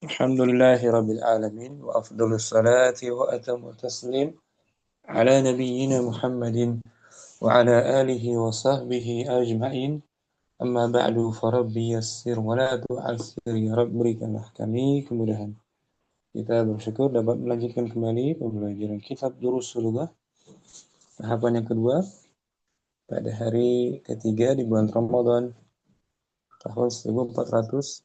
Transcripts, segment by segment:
الحمد لله رب العالمين وأفضل الصلاة وأتم التسليم على نبينا محمد وعلى آله وصحبه أجمعين. أما بعد فربي يسر ولا تعسر ya Rabb, berikanlah kami kemudahan. Kita bersyukur dapat melanjutkan kembali pembelajaran kitab Durus Lughah tahapan yang kedua pada hari ketiga di bulan Ramadan tahun 1447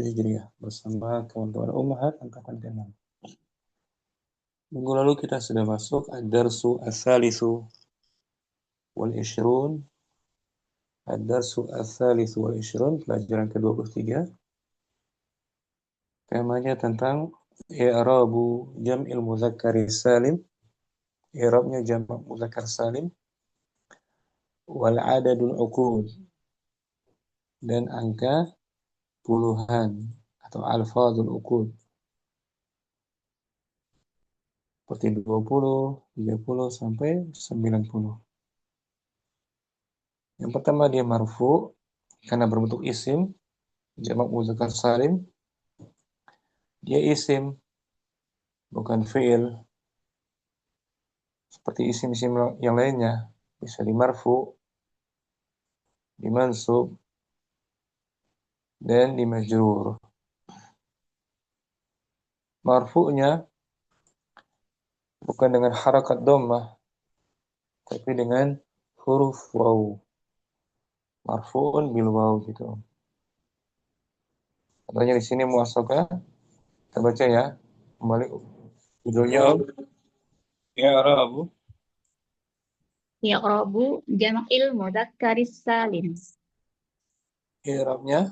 Hijriah bersama kawan-kawan Ummahat angkatan ke-6. Minggu lalu kita sudah masuk ad-darsu ats-tsalitsu wal 'ishrun. Ad-darsu ats-tsalitsu wal 'ishrun, pelajaran ke-23. Temanya tentang i'rabu jam'il mudzakkari salim, i'rabnya jamak mudzakkar salim, wal 'adadul uqud, dan angka puluhan atau alfadzul uqud. Seperti 20, 30 sampai 90. Yang pertama dia marfu karena berbentuk isim, jamak mudzakkar salim. Dia isim, bukan fi'il. Seperti isim-isim yang lainnya, bisa dimarfu, dimansub, dan dimajrur. Marfu'nya bukan dengan harakat dhammah, tapi dengan huruf waw. Marfu'un bil waw gitu. Contohnya di sini muwassathah. Kita baca ya. Kembali judulnya i'rabu I'rabu jam'il mudzakkaris salim. i'rabnya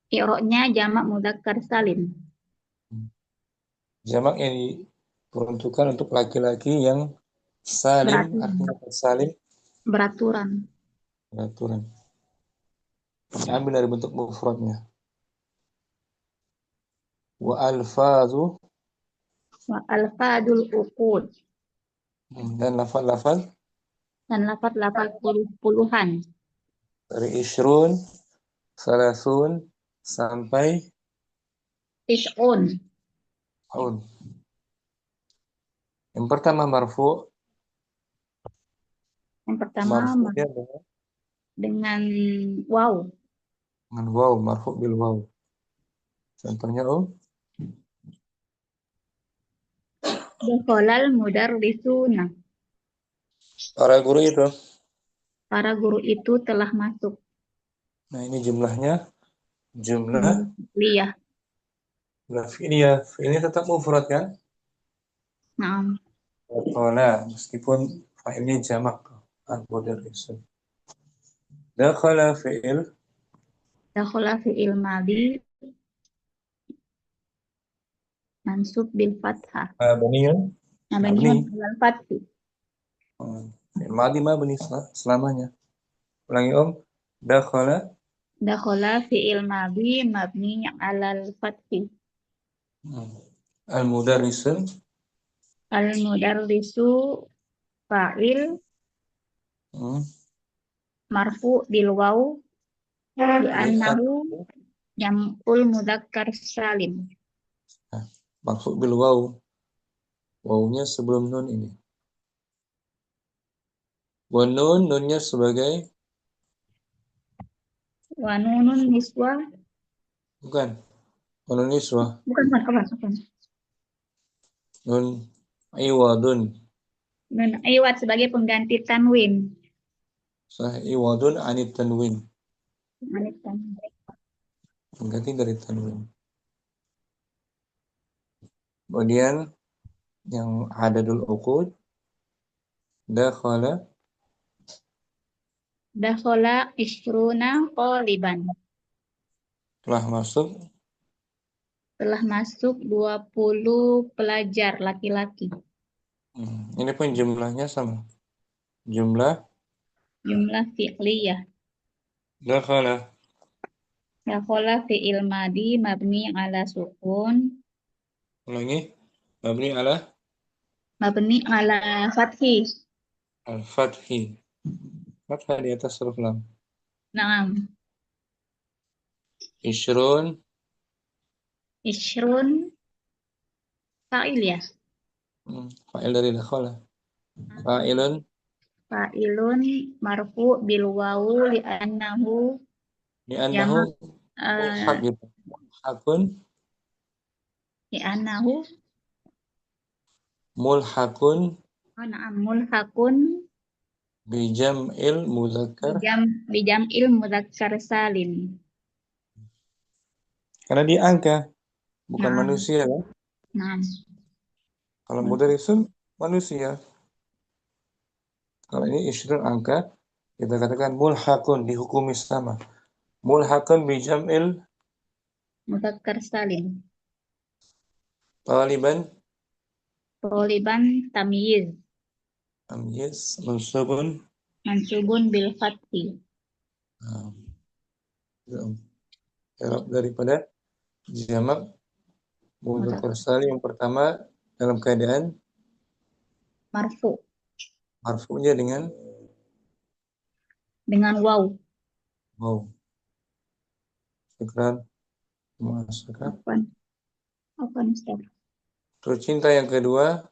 I'rabnya jamak mudzakkar salim. jamak yang diperuntukkan untuk laki-laki yang salim, artinya salim Beraturan. beraturan. Diambil dari bentuk mufradnya. Wa alfazu, Wa alfadul uqud. dan lafal-lafal Dan lafaz-lafaz puluhan. dari ishrun, salasun, sampai Tis'un. aun. Yang pertama marfu. Yang pertama Marfu'nya dengan waw. dengan waw, marfu' bil waw. Contohnya Dakhalal mudarrisuna. para guru itu. Para guru itu telah masuk. Nah, ini jumlahnya jumlah Liyah. fi'liyah. Fi'ilnya tetap mufrad kan? Naam. Dakhala, meskipun fa'ilnya jamak. Al-mudarrisun. Dakhala fi'il Dakhala fi'il madhi mansub bil fathah. mabniyun mabni. Mabniun alal fathi. Fi'il madhi mabni selamanya. Ulangi dakhala Dakhala fi'il madhi mabni alal fathi. al-mudarrisun Al-mudarrisu fa'il marfu bil waw li'annahu jam'ul mudzakkar salim. maksud bil waw. Wawnya sebelum nun ini. Wa nunnya sebagai Wa nunun niswa bukan. Wa nun niswa. bukan. Nun iwadun. Nun iwad sebagai pengganti tanwin. Iwadun anit tanwin. Alif tanwin. Pengganti dari tanwin. Kemudian yang adadul uqud. Dakhala ishruna qaliban. Telah masuk 20 pelajar laki-laki. Ini pun jumlahnya sama. Jumlah Fi'liyah. dakhala. Dakhala fi'il madi mabni ala sukun. Ulangi. Mabni ala Mabni ala fathi. al-fathi. Fathah di atas huruf lam. Naam. 20 Ishrun fa'il ya. Fa'il dari dakhala. Fa'ilun Fa'ilun marfu bil wawu li'annahu li'annahu jamak mulhaq gitu. Mulhaqun li'annahu mulhaqun na'am mulhaqun bijam'il mudzakkar. bijam'il mudzakkar salim. Karena dia angka, bukan Na'am. manusia kan? Na'am. Kalau mudarisun manusia. Kalau ini isyrun angka, kita katakan mulhaqun dihukumi sama. Mulhaqun bijam'il Mudzakkar salim. taliban Toliban tamyiz tamyiz mansubun. mansubun bil fathi. Nah, I'rab daripada jamak mudzakkar salim yang pertama dalam keadaan Marfu marfu'nya dengan waw. wow. Syukran. Masyarakat. Apa Ustaz? Terus cinta yang kedua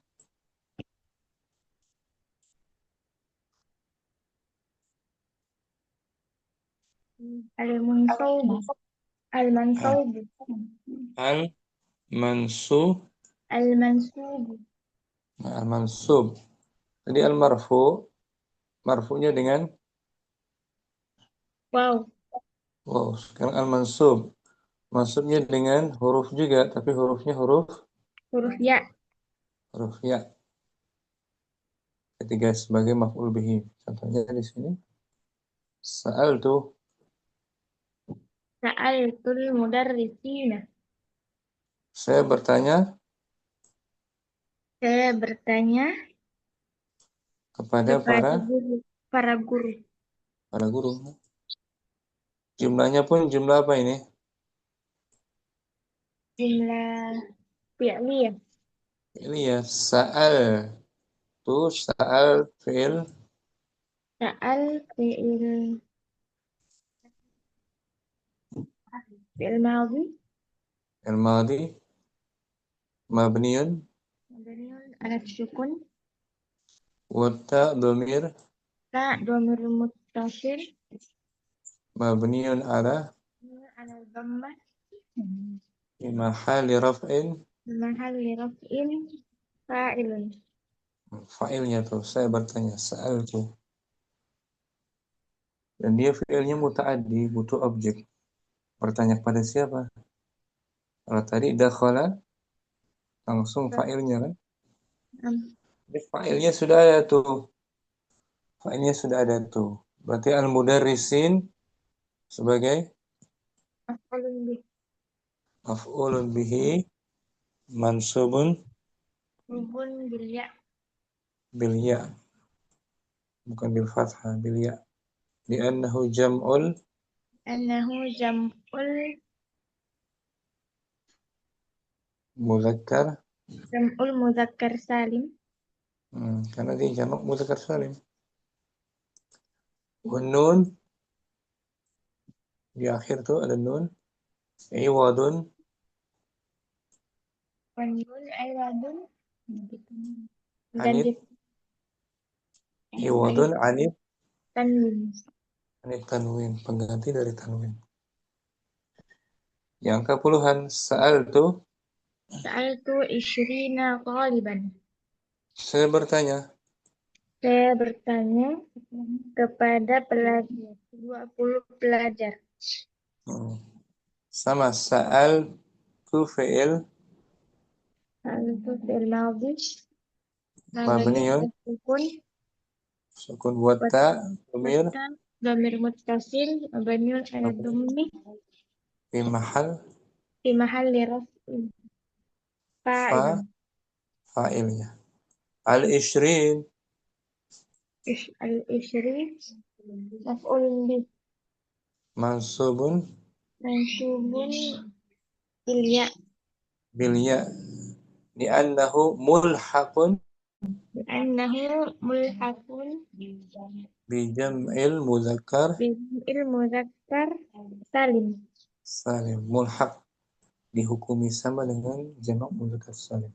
Al-mansub. Al-mansub. al mansub. Al-mansub. Nah, al mansub. Tadi al marfu'nya dengan Wow. wow. Sekarang al mansub mansubnya dengan huruf juga, tapi hurufnya huruf Huruf ya. ya. Ketiga sebagai maf'ul bihi. Contohnya di sini sa'altu Sa'altul mudarrisina. saya bertanya Saya bertanya kepada kepada guru, para guru. para guru. Jumlahnya pun jumlah apa ini? Jumlah fi'liyah. Ini ya sa'al fi'il Sa'al fi'il fi'il madhi. al-madi mabniun Mabniun ala sukun. wa ta dhamir Ta dhamir muttasil. mabniun ala Ala dhammah. fi mahalli raf'in. Mahalli raf'in fa'ilun. Fa'ilnya tuh saya bertanya sa'altu dan dia fi'ilnya muta'addi butuh objek. Bertanya kepada siapa? Kalau tadi dakhala langsung fa'ilnya kan? Jadi fa'ilnya sudah ada tuh. Fa'ilnya sudah ada tuh. Berarti al-mudarrisin sebagai Maf'ulun bih. maf'ulun bihi mansubun Hubun bil ya. bil ya, bukan bil fathah, bil ya. Li'annahu jam'ul Annahu jam'ul mudzakkar. muzakkar salim. Karena dia jamak mudzakkar salim. Wa nun di akhir tuh ada nun. Iwadun Wanjul aywadun. anit. Iwadun anit Tanwin. anit tanwin, pengganti dari tanwin. Yang ke puluhan sa'altu Sa'altu isyrina taliban. saya bertanya Saya bertanya kepada pelajar, 20 pelajar. sama sa'al tu fi'il Sa'altu fi'il madhi. mabniun Sukun. sukun wa ta dhamir Dhamir muttasil. Mabniun ala dhammi. fi mahal Fi mahalli raf'in. fa Fa'ilun. fa'ilnya. Al-ishrin Al-ishri. Maf'ulun bih. mansubun Mansubun bil ya. bil ya li'annahu mulhaqun Annahu mulhaqun bi jam'il mudzakkar bil muzakkar salim. salim. Mulhaq dihukumi sama dengan jamak mudzakkar salim.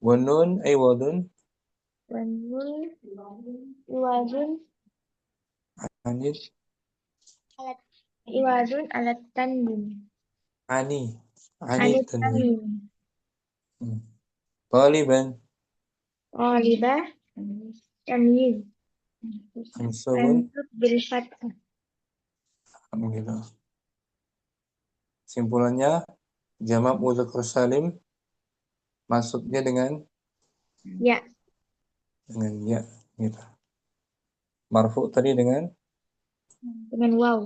Wa nun iwadun Wanun iwadun anil iwadun alat tanwin. ani ani Alat tanwin. tanwin. Taliban Ghalibah tamyiz. mansubun. Mansub bil fathah. Alhamdulillah. Simpulannya jamak mudzakkar salim masuknya dengan Ya, ya gitu. Marfu tadi dengan dengan waw.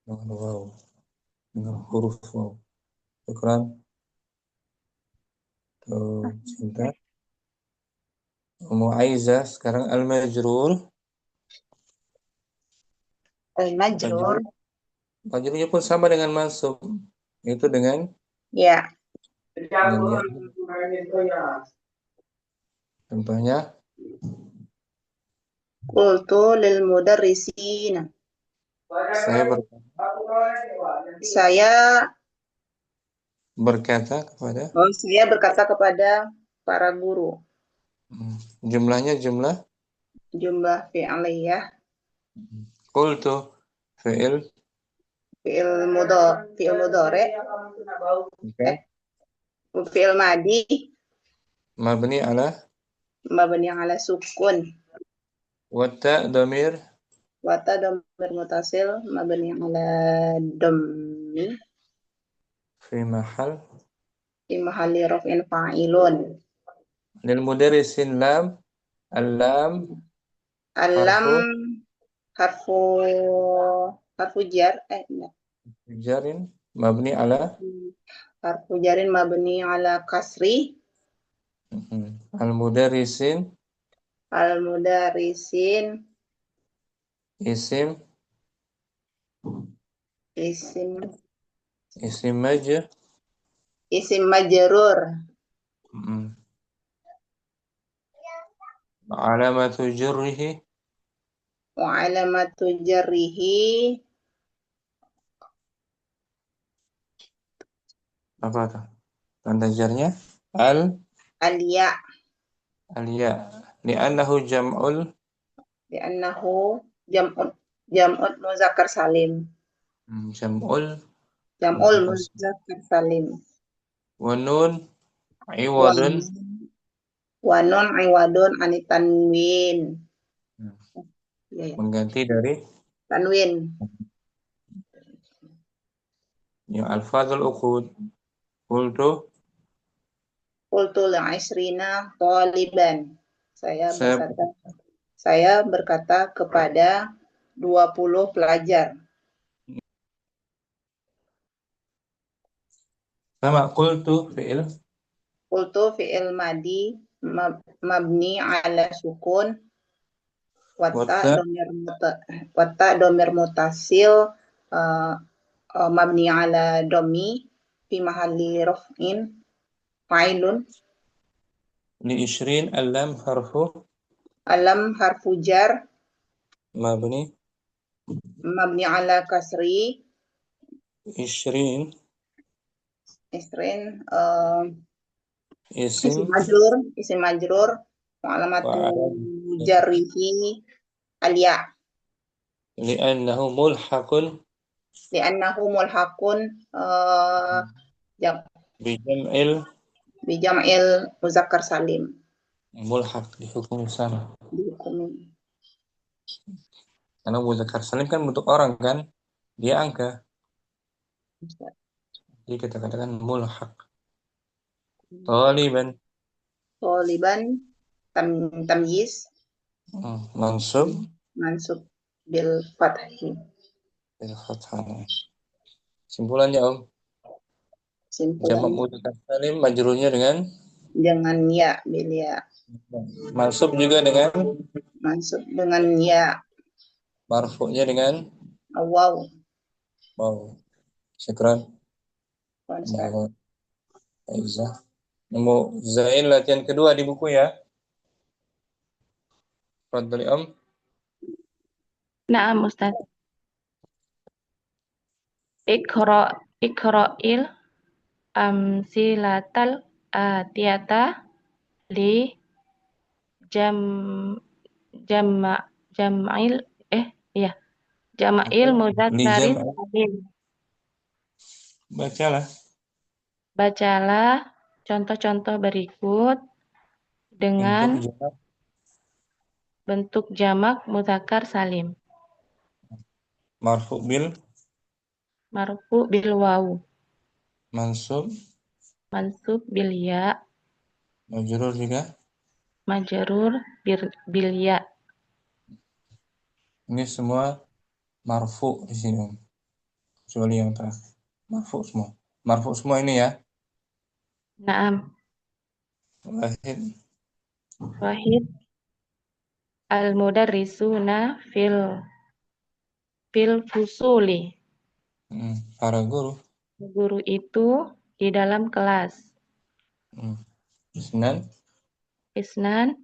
waw, dengan huruf waw. Syukran. Tuh, cinta. Ummu Aizah sekarang al-majrur. Al-majrur. Majrurnya pun sama dengan mansub. Itu dengan Ya. ya. Contohnya Qultu lil mudarrisina. saya Saya berkata kepada para guru. Jumlahnya jumlah Jumlah fi'liyah. qultu fi'il Fi'il mudhari. Fi'il madi mabni ala mabni ala sukun. wa ta dhamir Wata dhamir mutasil mabni ala dhammi fi mahal fi mahalli raf'in fa'ilun. lil mudarrisin lam al-lam Alam harfu jar jarin mabni ala harfu jarin mabni ala kasri. al-mudarrisin Al-mudarrisin isim isim majrur isim majrur. alamatu jarrihi Wa alamatu jarrihi apa tuh tanda jarnya al-ya al-ya li'annahu jam'ul li'annahu jam'ul muzakkar salim. jam'ul Muzakkar salim. wa nun iwadun Wa nun iwadun anit tanwin. mengganti dari Tanwin. yang alfadzul uqud qultu Qultu li'isrina taliban. Saya berkata kepada 20 pelajar. sama qultu fi'il Qultu fi'il madi mabni ala sukun watta domir mutasil mabni ala domi fi mahalli raf'in fa'ilun. li ishrin alam Alam harfu jar mabni ala kasri. ishrin Isrin isim isim majrur alamatu wa jarrihi al-ya li'annahu mulhaqun bi jam'il muzakkar salim. mulhaq dihukum sama Dihukumi. karena muzakkar salim kan bentuk orang kan dia angka jadi kita katakan mulhaq. Taliban Tamyiz mansub bil fathi. bil fathah. Simpulannya Om, jamak mudzakkar salim majrurnya dengan ya bil ya. mansub juga dengan Mansub dengan ya. marfu'nya dengan Waw. Syukran. Aizah. Nemu Zain latihan kedua di buku ya. Fadhali Om. Naam Ustaz. Iqra Iqra'il amsilatal atiyata li jam jama jam'il iya jama'il Lijam, mudzakkaris salim. bacalah Bacalah contoh-contoh berikut bentuk dengan jamak bentuk jamak mudzakkar salim. marfu bil, Marfu bil wawu, mansub, mansub bil ya, majrur juga. majrur bil ya. Ini semua marfu di sini, Om. Kecuali yang terakhir. Marfu semua. Marfu semua ini ya. Naam, Wahid, wahid al-mudarrisuna fil fusuli. para guru. Guru itu di dalam kelas. Isnan, Isnan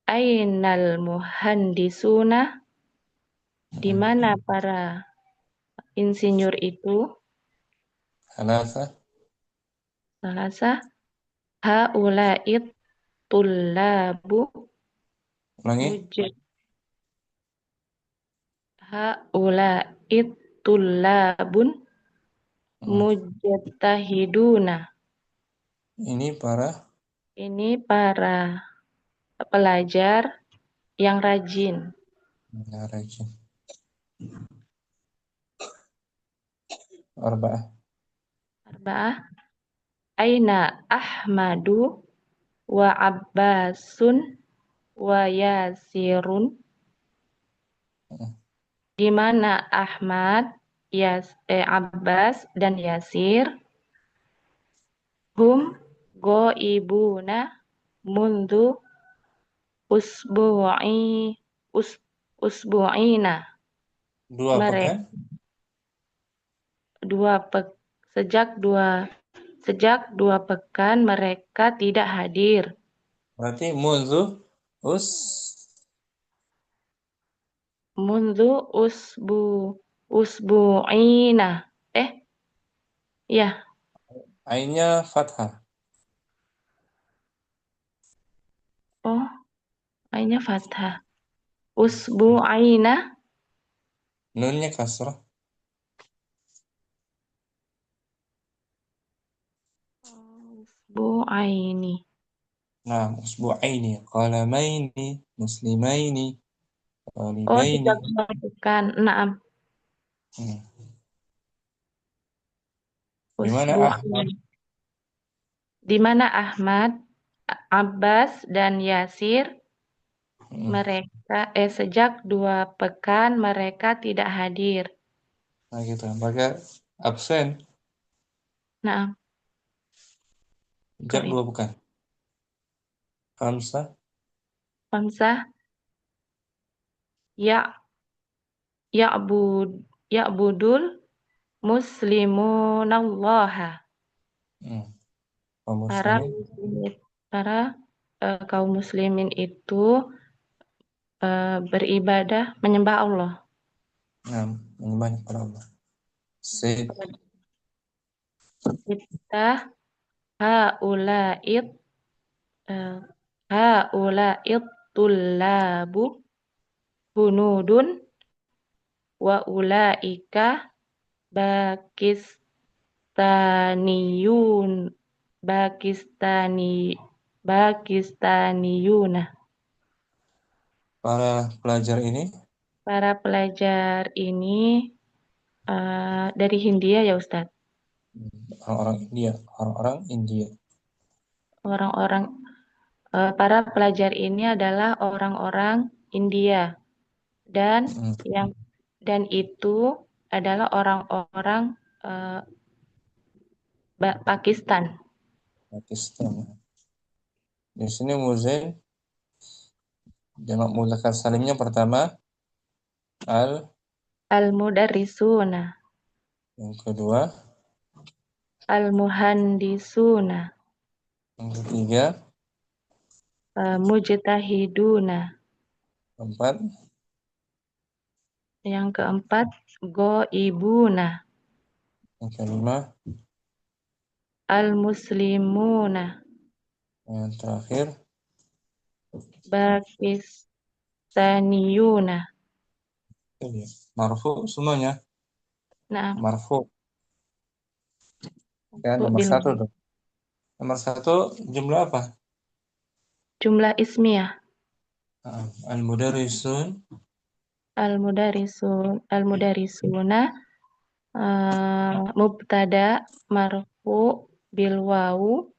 ainal muhandisuna, di mana para insinyur itu? halasa, Salasa haula'id tullabu ulangi. mujid haula'id tullabun Hmm. mujtahiduna. Ini para Ini para pelajar yang rajin. rajin. Arba'ah. Arba'ah aina Ahmadu wa Abbasun wa Yasirun. Di mana Ahmad, Abbas dan Yasir? Hum goibuna mundu usbu'i us, usbu'ina. Dua Mereka pekan. sejak dua pekan mereka tidak hadir. Berarti munzu us Mundu usbu'ina. Ya, ainnya fathah. oh, ainnya fathah. Usbu'ina. Nunnya kasrah. Usbu'aini. Nah, usbu'aini, qalamaini, muslimaini, Oh, talibaini. sejak dua pekan. Naam. Hmm. Di mana Ahmad? Usbu'aini. Di mana Ahmad, Abbas dan Yasir? Sejak dua pekan mereka tidak hadir. Nah, gitu. Maka absen Nah, sejak 2 pekan. Khamsah, Hamzah ya ya'bud ya'budul muslimunallaha. kaum Para muslimin. muslimin, para kaum muslimin itu beribadah menyembah Allah. Nah, menyembah kepada Allah. Sayyid, Kita haula'id haula'id tullabu hunudun wa ulaika Pakistaniyun Pakistani Pakistaniyuna. para pelajar ini Para pelajar ini dari Hindia ya Ustadz. orang-orang India, orang-orang India. Orang-orang para pelajar ini adalah orang-orang India dan itu adalah orang-orang Pakistan. Pakistan. Di sini muzain jamak mudzakkar salimnya pertama al, Al-mudarrisuna, yang kedua, al-muhandisuna, yang ketiga, mujtahiduna, keempat, yang keempat goibuna, Yang kelima. Al-muslimuna. Yang terakhir. Pakistaniyuna. Ini marfu semuanya. Nah, Marfu. Ya, nomor bil satu tuh. Nomor satu jumlah apa? jumlah ismiyah. Al-mudarrisun. Al-mudarisuna mubtada marfu bil wawu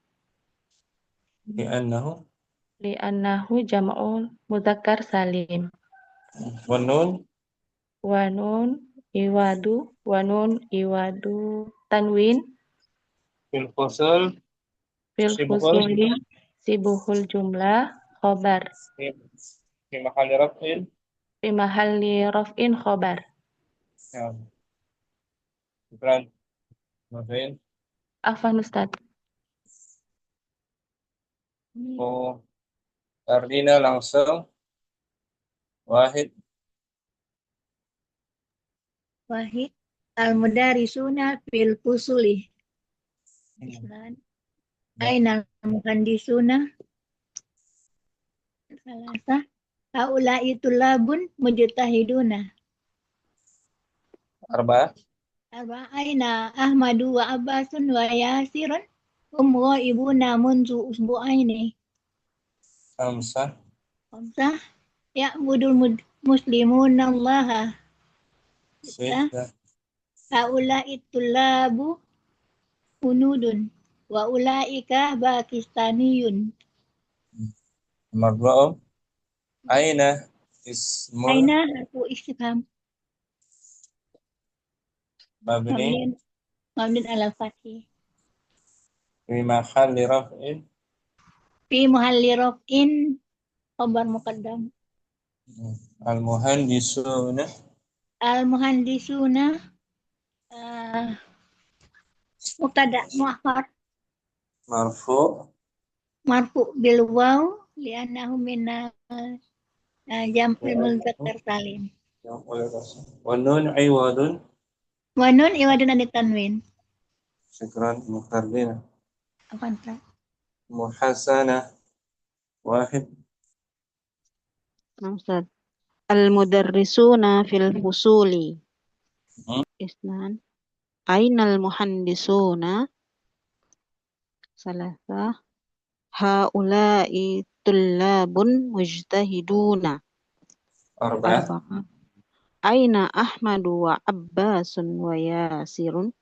Li'annahu. li'annahu jam'ul mudzakkar salim. Wanun. Wanun iwadu tanwin Fil fusul. fil Sibukul. fusuli sibuhul jumlah khobar Fi mahalli raf'in. fi mahalli raf'in khobar. Ya. Bukan. Mungkin. Afwan Ustaz. Oh, Ardina langsung. Wahid. Wahid al-mudarisuna fil fusuli. Islan. Ainal muhandisuna. Salasa. Haula'i tulabun mujtahiduna. Arba'ah. Arba'aina Ahmadu wa Abbasun wa Yasirun. Ibuna munzu usbu'aini. Khamsah. Khamsah. Ya'budul muslimuna allaha. Sittah. Haula'i tulabu hunudun. Wa ulaika pakistaniyun. Nomor dua, Om. Aina ismul Aina harfu istifham mabni mabni ala fathi fi mahalli raf'in. fi muhalli raf'in khabar muqaddam. Al-muhandisuna. Al muhandisuna mubtada muakhar Marfu. marfu bil waw li'annahu min jam'il muzakkar salim. Wa nun iwadun. Wa nun iwadun anit tanwin. Syukran Mukhardina. Apa Muhasana. Wahid. Ustaz. Al-mudarrisuna fil fusuli. Isnan. Ainal muhandisuna. Salasa. Haula'i tullabun mujtahiduna. Arba'ah. Aina Ahmadu wa Abbasun wa Yasirun.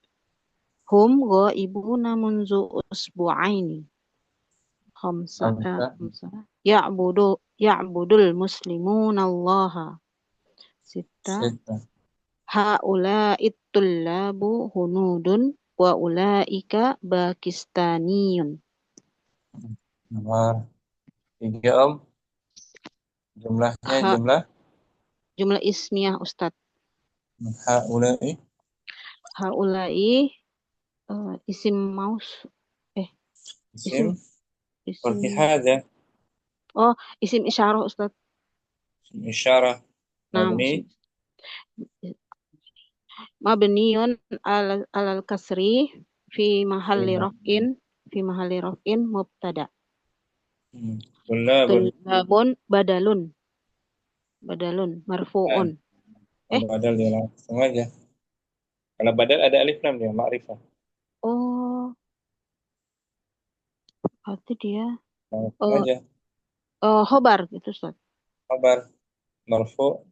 Hum ghaibuna munzu usbu'aini. Khamsah. Ya'budul muslimuna allaha. Sittah. Haula'it tullabu hunudun wa ulaika pakistaniyun. Nomor tiga, Om. Jumlahnya Jumlah ismiyah Ustaz. Haula'i. Haula'i isim maus Isim. isim Seperti hada. oh isim isyarah Ustaz. Isim isyarah. Nah, Mabni. Mabniyun alal kasri fi mahalli raf'in mubtada. Tullabun badalun marfu'un. Badal dia langsung aja. Kalau badal ada alif lam dia ma'rifah. Oh, berarti dia Langsung aja. khobar gitu Ustaz. Khabar marfu.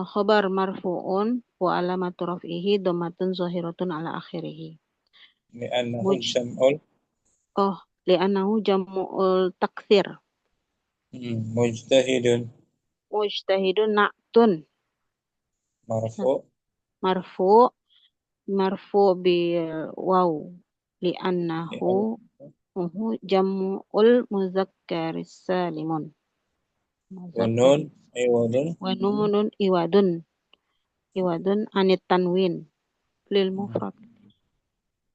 Khobar marfu'un wa alamatu raf'ihi dhammatun zahiratun ala akhirih. Li'annahu jam'ul. Li'annahu jam'ul takthir. Mujtahidun. Mujtahidun na'tun. Marfu bil waw li'annahu jam'ul muzakkaris salimun. Wa nun iwadun. Wa nunun iwadun anit tanwin lil mufrad.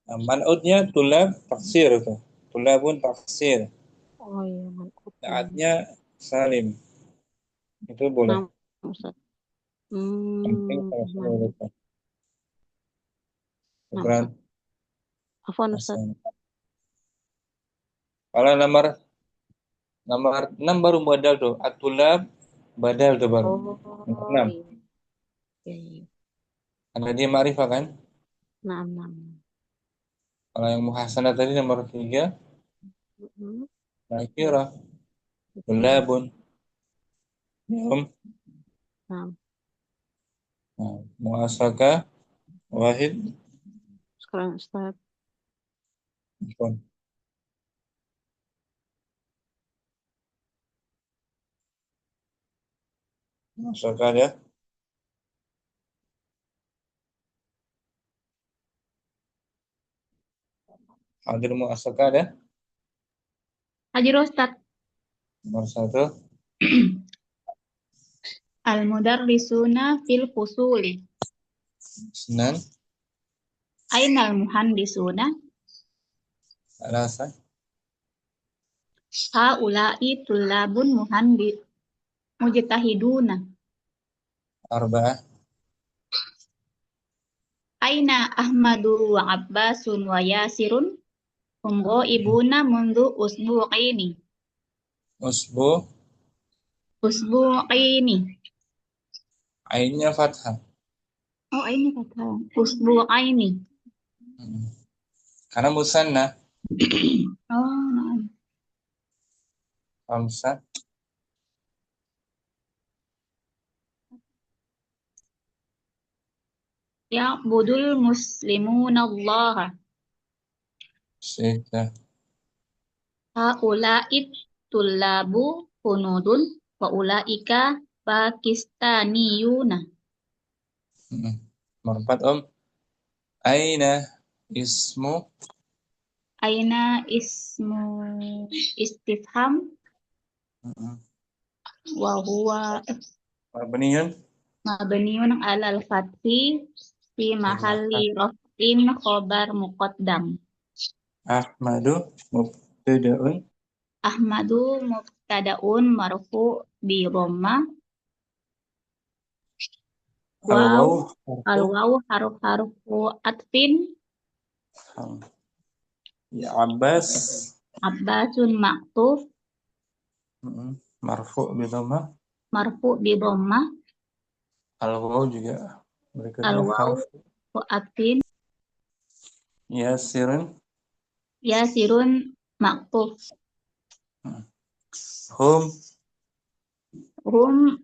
Man'udnya tulab taksir itu. Tulabun taksir. Oh iya, man'ud. Naatnya salim. Itu boleh. Ustaz. Penting kalau sudah lupa. Syukran. Afwan Ustaz. Hasan. Kalau nomor 6 baru badal tuh. Atulab badal tuh baru. Nomor Oh 6. iya. Iya, iya. Karena dia ma'rifah kan. Naam. Kalau yang muhasanah tadi nomor 3. Mhm. Nakirah. Betul. Tulabun. Yum. Naam. Nah, muasaka. Wahid. Sekarang Ustaz. Afwan. Muasaka ya. Hadir muasaka ya. Hadir Ustaz. Nomor 1. Al-mudarrisuna fil fusuli. Senan. Ainal muhandisuna. Alasan. Haula'i tullabun mujtahiduna. Arba'ah. Aina Ahmadu wa Abbasun wa Yasirun. Hum ghaibuna mundu usbu'aini. Usbu. Usbu'aini. Ainnya fathah. Oh, ini kata. Usbu'aini. Karena musanna. Oh, nah. Khamsah. Ya'budul muslimuna Allah. Sita. Haula'id tullabu hunudun wa ula'ika pakistaniyuna. Nomor 4 Aina ismu. Aina ismu istifham wa huwa Mabniyun. mabniun alal fathi fi mahalli raf'in khobar muqaddam. Ahmadu mubtada'un. Ahmadu mubtada'un marfu bi dhamma. Al-waw Al-waw harfu atfin. Ya Abbas. Abbasun maktuf Marfu bi dhammah. marfu bi dhamma. Al-waw juga berikutnya Al-waw harfu atfin. Yasirun. Yasirun maktuf. Hum. Hum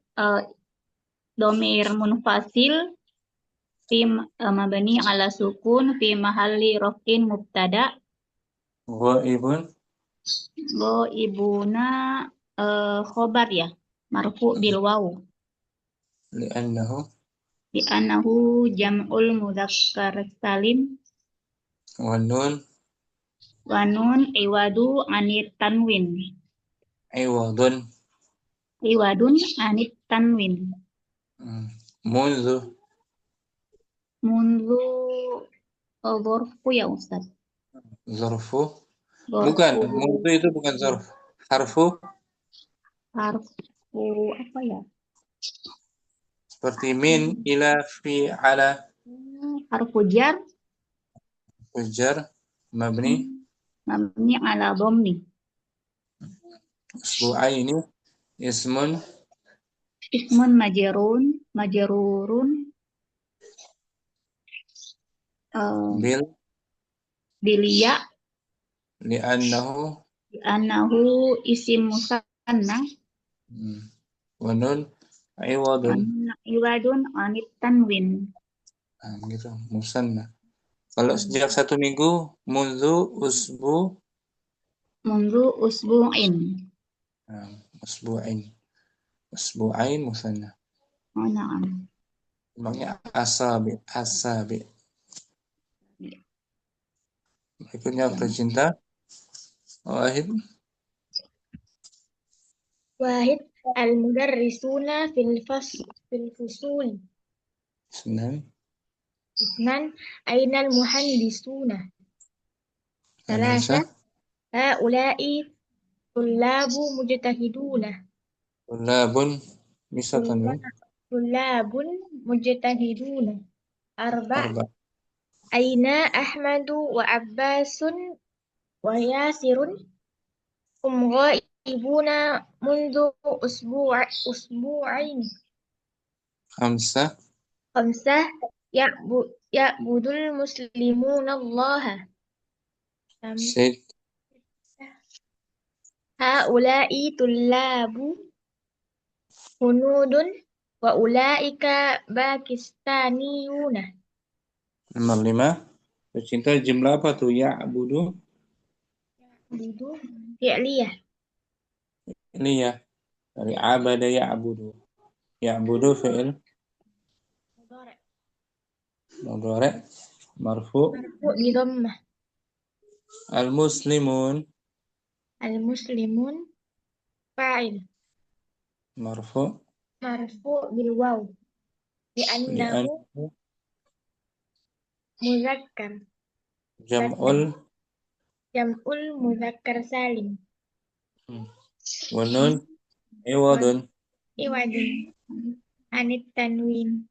domir munfasil fi mabni ala sukun fi mahalli raf'in mubtada. Ghaibun. Ibuna khobar ya, marfu bil waw Li'annahu jam'ul mudzakkar salim. wa nun Wa nun iwadu anit tanwin. iwadun. Iwadun anit tanwin. Munzu. Mundu dzarfu ya Ustaz. Zarfu. Dzarfu Bukan, munzu itu bukan zarf. Harfu harfu apa ya? seperti min, ila, fi, ala. Harfu jar Ujar mabni. mabni ala dhammi. Usbu'aini ismun Ismun majrurun bil biliya li'annahu isim musanna. wa nun iwadun. Iwadun anit tanwin. Gitu, musanna. Kalau sejak 1 minggu, mundu Mundu usbu'in. usbu'ain. Usbu'ain musanna. Oh, na'am. Emangnya asabi. Berikutnya tercinta. Wahid. Wahid al-mudarrisuna fil fusul. Senan. Isnan ainal muhandisuna. Salasa haula'i tullabu mujtahiduna. Tullabun bisa tanwin. Tullabun mujtahiduna. Arba Aina Ahmadu wa Abbasun wa Yasirun hum ghaibuna mundu usbu'ain. Khamsah. Khamsah ya'budul muslimuna Allah. Sid. Haula'i tullabu hunudun wa ulaika pakistaniyuna. Nomor 5. Tercinta jumlah apa tuh? Ya'budu. Budu fi'liyah. Ini ya. Dari abada ya'budu. Ya'budu fi'il mudhari marfu. Marfu bi dhammah. Al-muslimun Al-muslimun fa'il. marfu. Marfu bil waw. Li'annahu Li'annahu muzakkar. jam'ul Jam'ul muzakkar salim. wa nun iwadun. Iwadun. Anit tanwin.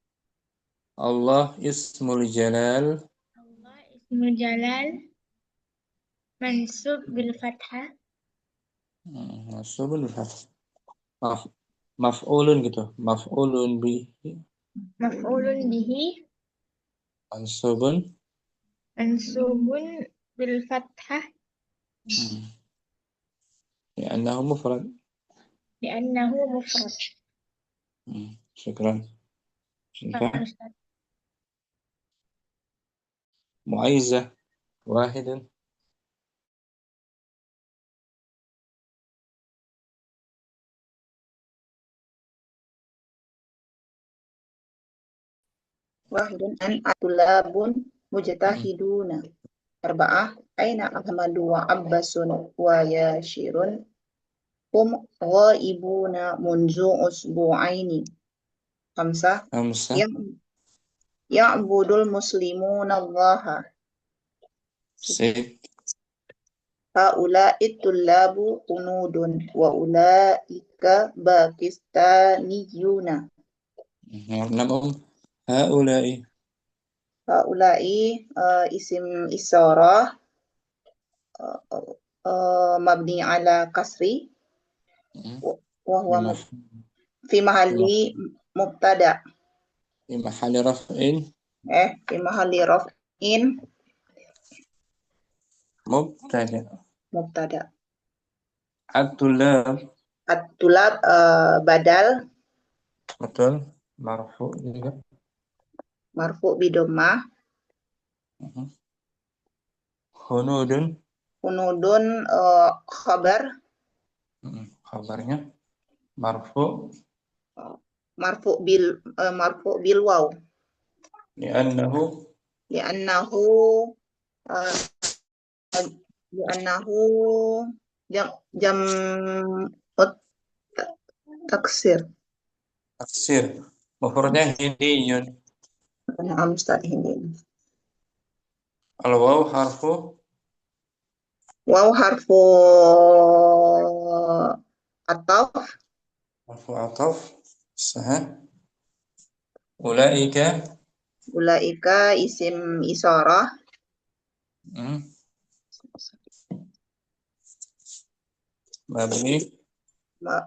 Allah ismul jalal Allah ismul jalal. Mansub bil fathah. mansubun bil fath. Maf'ulun gitu. Maf'ulun bihi Maf'ulun bihi. mansubun Mansubun bil fathah. li'annahu mufrad. Li'annahu mufrad. Syukran. Cinta mu'aizah wahidun. Wahidun an atulabun mujtahiduna. Arba'ah aina Ahmadu wa Abbasun wa Yashirun hum ghaibuna munzu usbu'aini. Khamsah Khamsah. ya'budul muslimuna Allaha. Sid. Haula'i tullabu hunudun wa ulaika pakistaniyuna. Nomor 6. Haula'i Haula'i isim isyarah mabni ala kasri wa huwa fi mahalli mubtada. Fi mahalli raf'in Fi mahalli raf'in mubtada. At-tulab At-tulab badal betul marfu juga. marfu bi dhammah. Hunudun khabar khabarnya marfu bil waw li'annahu jam taksir. mufradnya hindiyun. Na'am Ustaz Hindi. Al-waw harfu Waw harfu ataf sah. Ulaika isim isyarah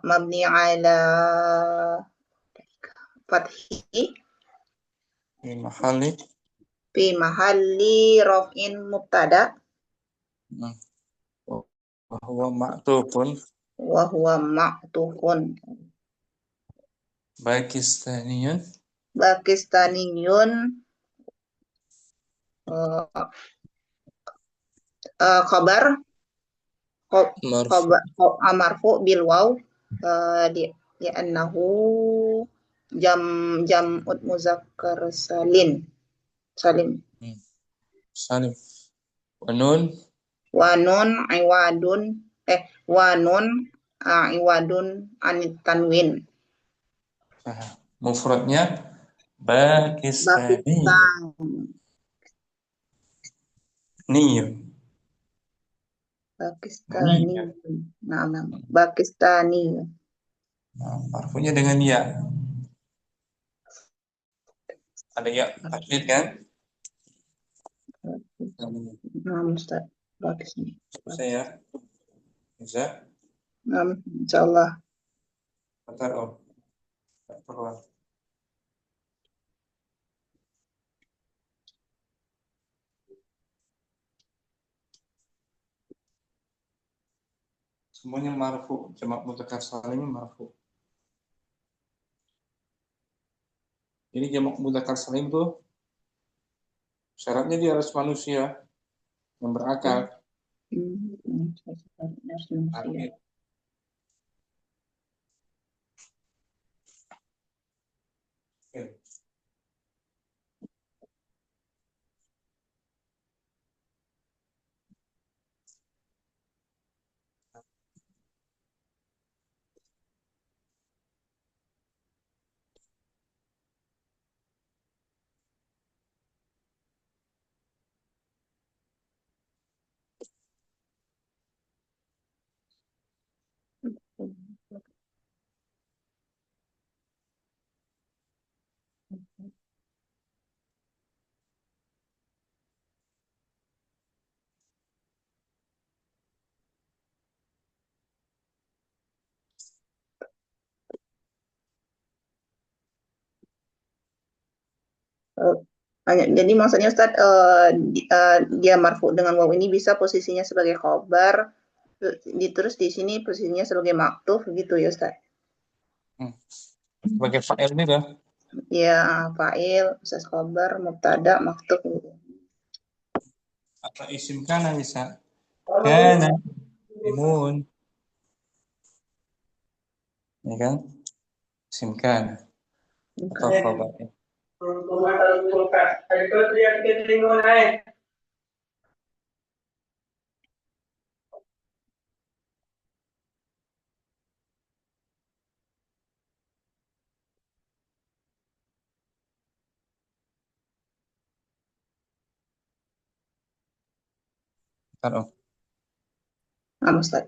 mabni ala fathi fi mahalli raf'in mubtada wa huwa ma'tufun Pakistaniyun khabar marfu bil waw li'annahu jam'ut muzakkar salim. Wa nun iwadun anit tanwin. mufradnya Pakistaniyun. Pakistaniyun. Marfunya dengan ya. Ada ya taklid kan? Nah, Ustaz. Bagus nih. Bisa ya? Bisa? Nah, insyaallah. Bentar, Om. Tak perlu. Semuanya marfu, jamak mudzakkar salim marfu. Jadi jamak mudzakkar salim tuh syaratnya dia harus manusia yang berakal. Artinya, oke. Jadi maksudnya Ustaz, dia marfu dengan waw ini bisa posisinya sebagai khobar, terus di sini posisinya sebagai maktuf gitu ya Ustaz. Sebagai fa'il ini dah. Ya, fa'il, Ustaz khobar, mubtada, maktuf gitu. Atau isim kana bisa. Kana imun. Ya kan? Isim kana. Atau khabar. Bentar, Om. Nah, Ustaz.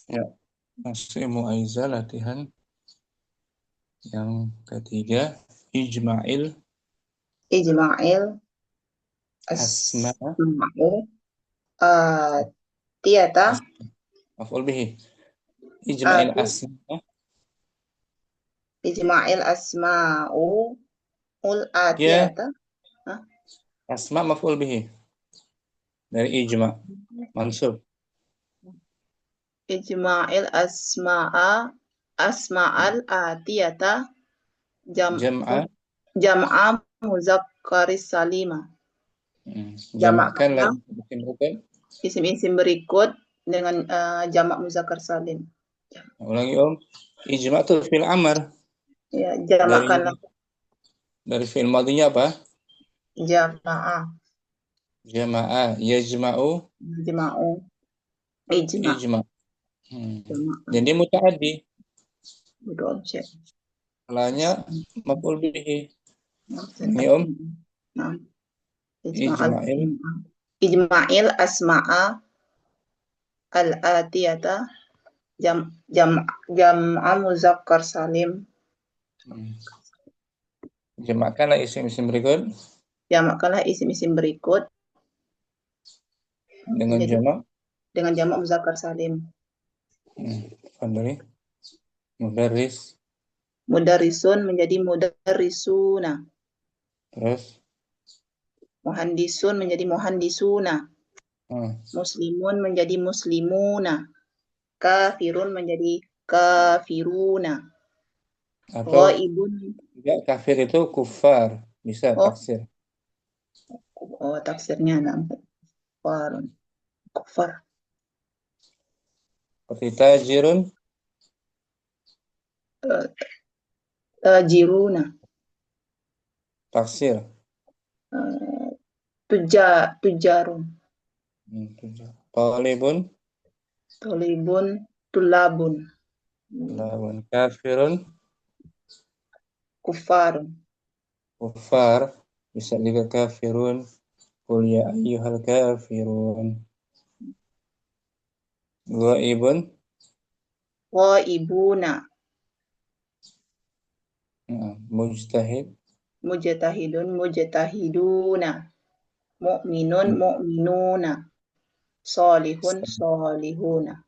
Ya, masih Aiza latihan yang ketiga, ijma'il Ijma'il asma' asma'u tiyata maf'ul bihi. Ijma'il ati asma' ijma'il asma'u ul ya atiyata asma' maf'ul bihi dari ijma' mansub. ijma'il asma'al atiyata Jam'a jam'a muzakkaris salima. jamakkan Jamakkanlah isim rukun. isim-isim berikut dengan jamak muzakkar salim. Ulangi, Om. Ijma' itu fi'il amr. Ya, jamakkanlah Dari fi'il madinya apa? jama'ah, Jama'a yajma'u jama'u, ijma', ijma'. jama'ah, Jadi muta'addi. butuh objek. Salahnya maf'ul bihi. Ini, Om. Nah, Ijma'il ijma'il asma'a al-atiyata jam'a muzakkar salim. jamakkanlah isim-isim berikut Jamakkanlah isim-isim berikut dengan jamak muzakkar salim. Fadli. Mudarris. Mudarrisun menjadi mudarrisuna. Terus Muhandisun menjadi muhandisuna. Muslimun menjadi muslimuna. Kafirun menjadi kafiruna. atau Ghaibun. tidak kafir itu kufar. Bisa Oh. taksir. Oh, taksirnya nampak. Kufarun. Kufar. Seperti tajirun. Tajiruna. Taksir. Tujarun. Talibun. Tolibun. Tulabun. Lawan kafirun. Kufarun. Kufar. Bisa juga kafirun. Qul ya ayyuhal kafirun. Ghaibun. Ghaibuna. Mujtahid. Mujtahidun, mujtahiduna. Mu'minun, mu'minuna. Solihun, solihuna.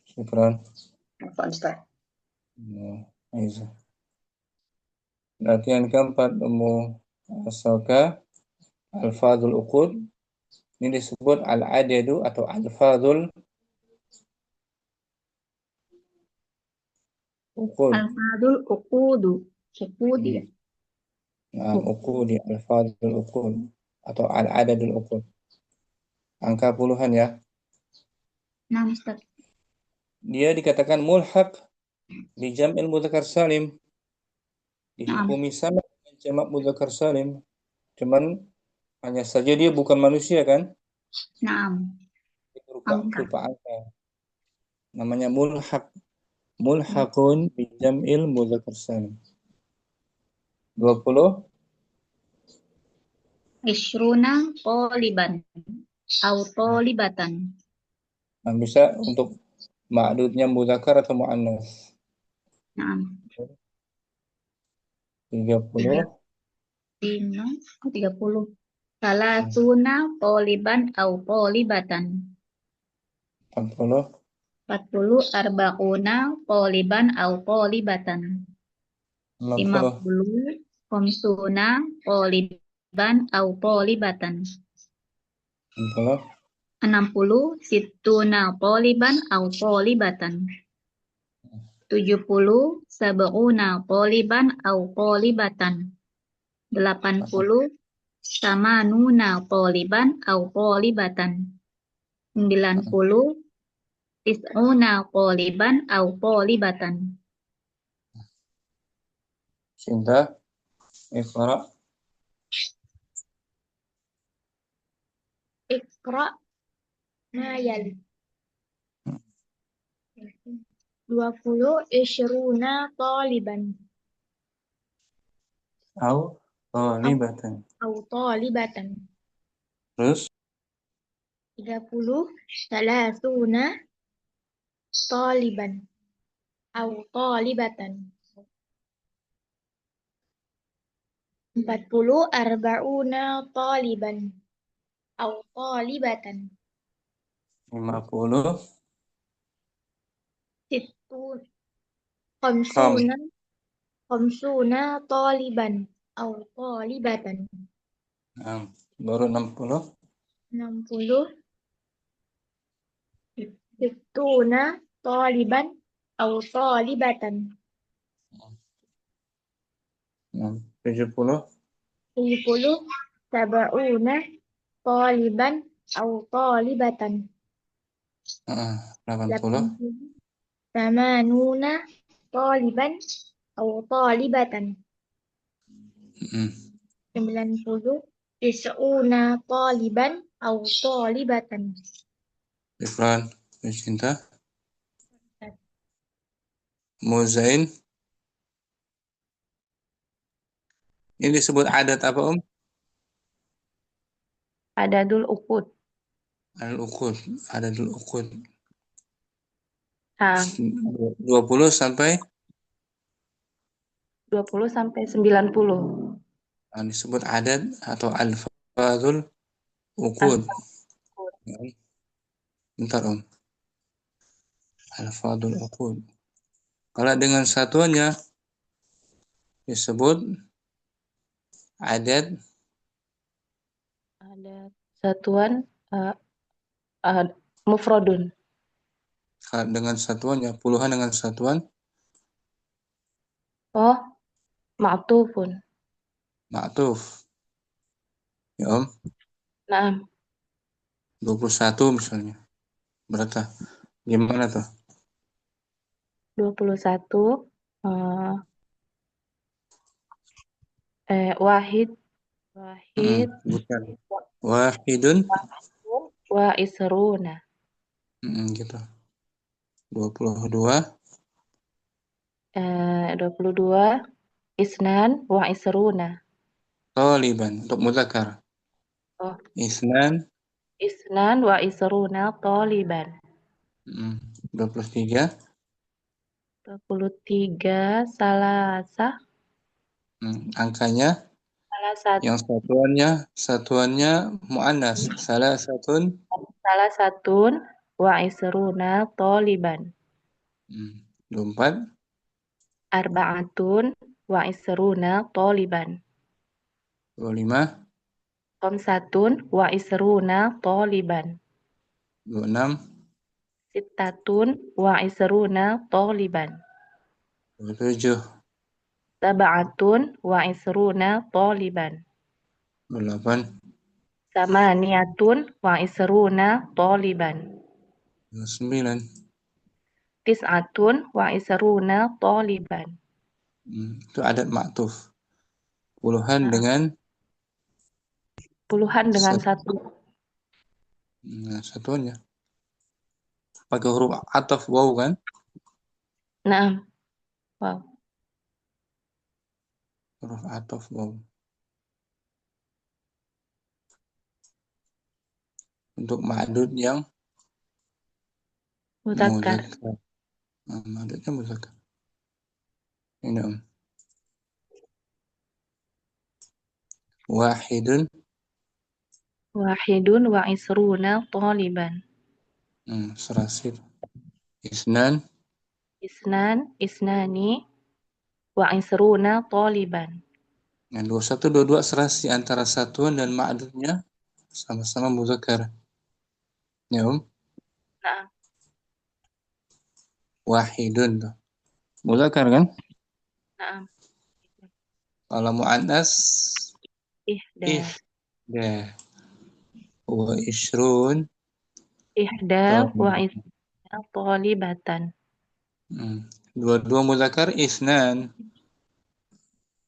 Syukran. Afwan, Ustaz. Aiza. Latihan keempat Asoka Al-Fadhul Uqud. Ini disebut al-adadu atau al-fadhul uqud. Al-fadul uqudu. Uqudi ya. Uqudi, al-fadhul uqud atau al-adadul uqud. Angka puluhan ya. Nah, Ustaz. Dia dikatakan mulhaq di jam'il mudzakkar salim. Dihukumi sama dengan jamak mudzakkar salim. Cuman hanya saja dia bukan manusia kan? Naam. Berupa angka. Namanya mulhaq. Mulhaqun bi jam'il mudzakkar salim. 20 Ishruna toliban. Au tolibatan. Nah, bisa untuk ma'dudnya mudzakkar atau muannas. Naam. 30 30. Salasuna toliban au tolibatan. 40 40 arba'una toliban au tolibatan. 50 50 khamsuna toliban au tolibatan. 60 60 sittuna toliban au tolibatan. 70 sab'una toliban au tolibatan. 80 samanuna toliban au tolibatan. 90 tis'una toliban au tolibatan. Cinta Iqra. Iqra ma yali. 20 ishruna taliban. Au talibatan. Au talibatan. Terus 30 salasuna taliban. Au talibatan. 40 arba'una taliban. Au talibatan. 50 Sittun khamsuna taliban. Au talibatan. Baru 60 60 sittuna taliban. Au talibatan. 70 70 sab'una taliban. Au talibatan. 80 Tamanuna taliban au talibatan. 90 tis'una taliban au talibatan. Ifran Cinta Muzain. Ini disebut adat apa Adadul uqud. Al-uqud. Adadul uqud. 20 20 sampai 90. disebut adat atau al-fadhul uqud. Bentar Al-fadhul uqud. Kalau dengan satuannya disebut adat Ada satuan mufradun. kalau dengan satuannya puluhan dengan satuan Oh, ma'tufun. ma'tuf. Ya, Naam. 21 misalnya. Berapa? Gimana tuh? 21 wahid Bukan. Wahidun. wa isruna. Gitu. 22 isnan wa isruna. taliban untuk mudzakkar. Oh, Isnan wa isruna taliban. 23 23 salasa Angkanya Salah satu, yang satuannya muannas. Salah satun wa isruna toliban. 24, Arba'atun wa isruna toliban. 25, Khamsatun wa isruna toliban. 26, Sittatun wa isruna toliban. 27, Sab'atun wa isruna toliban. 28, Samaniyatun wa isruna toliban. 29. Tis'atun wa isruna toliban. Itu adat maktuf. Puluhan Nah, dengan puluhan dengan satu. satuannya. Pakai huruf ataf waw kan? Nah, wow. Huruf ataf waw. Untuk ma'dud yang Muzakkar. Ma'dudnya muzakkar. Ini wahidun. Wahidun wa isruna toliban. Serasi. Isnan. Isnani wa isruna toliban. 21, 22 serasi antara satuan dan ma'dudnya sama-sama muzakkar. Ya, Nah, wahidun tuh. Muzakkar kan? nah. Kalau muannas Ihda. Wa ishrun. Ihda wa isruna tolibatan. Dua-dua muzakkar isnan.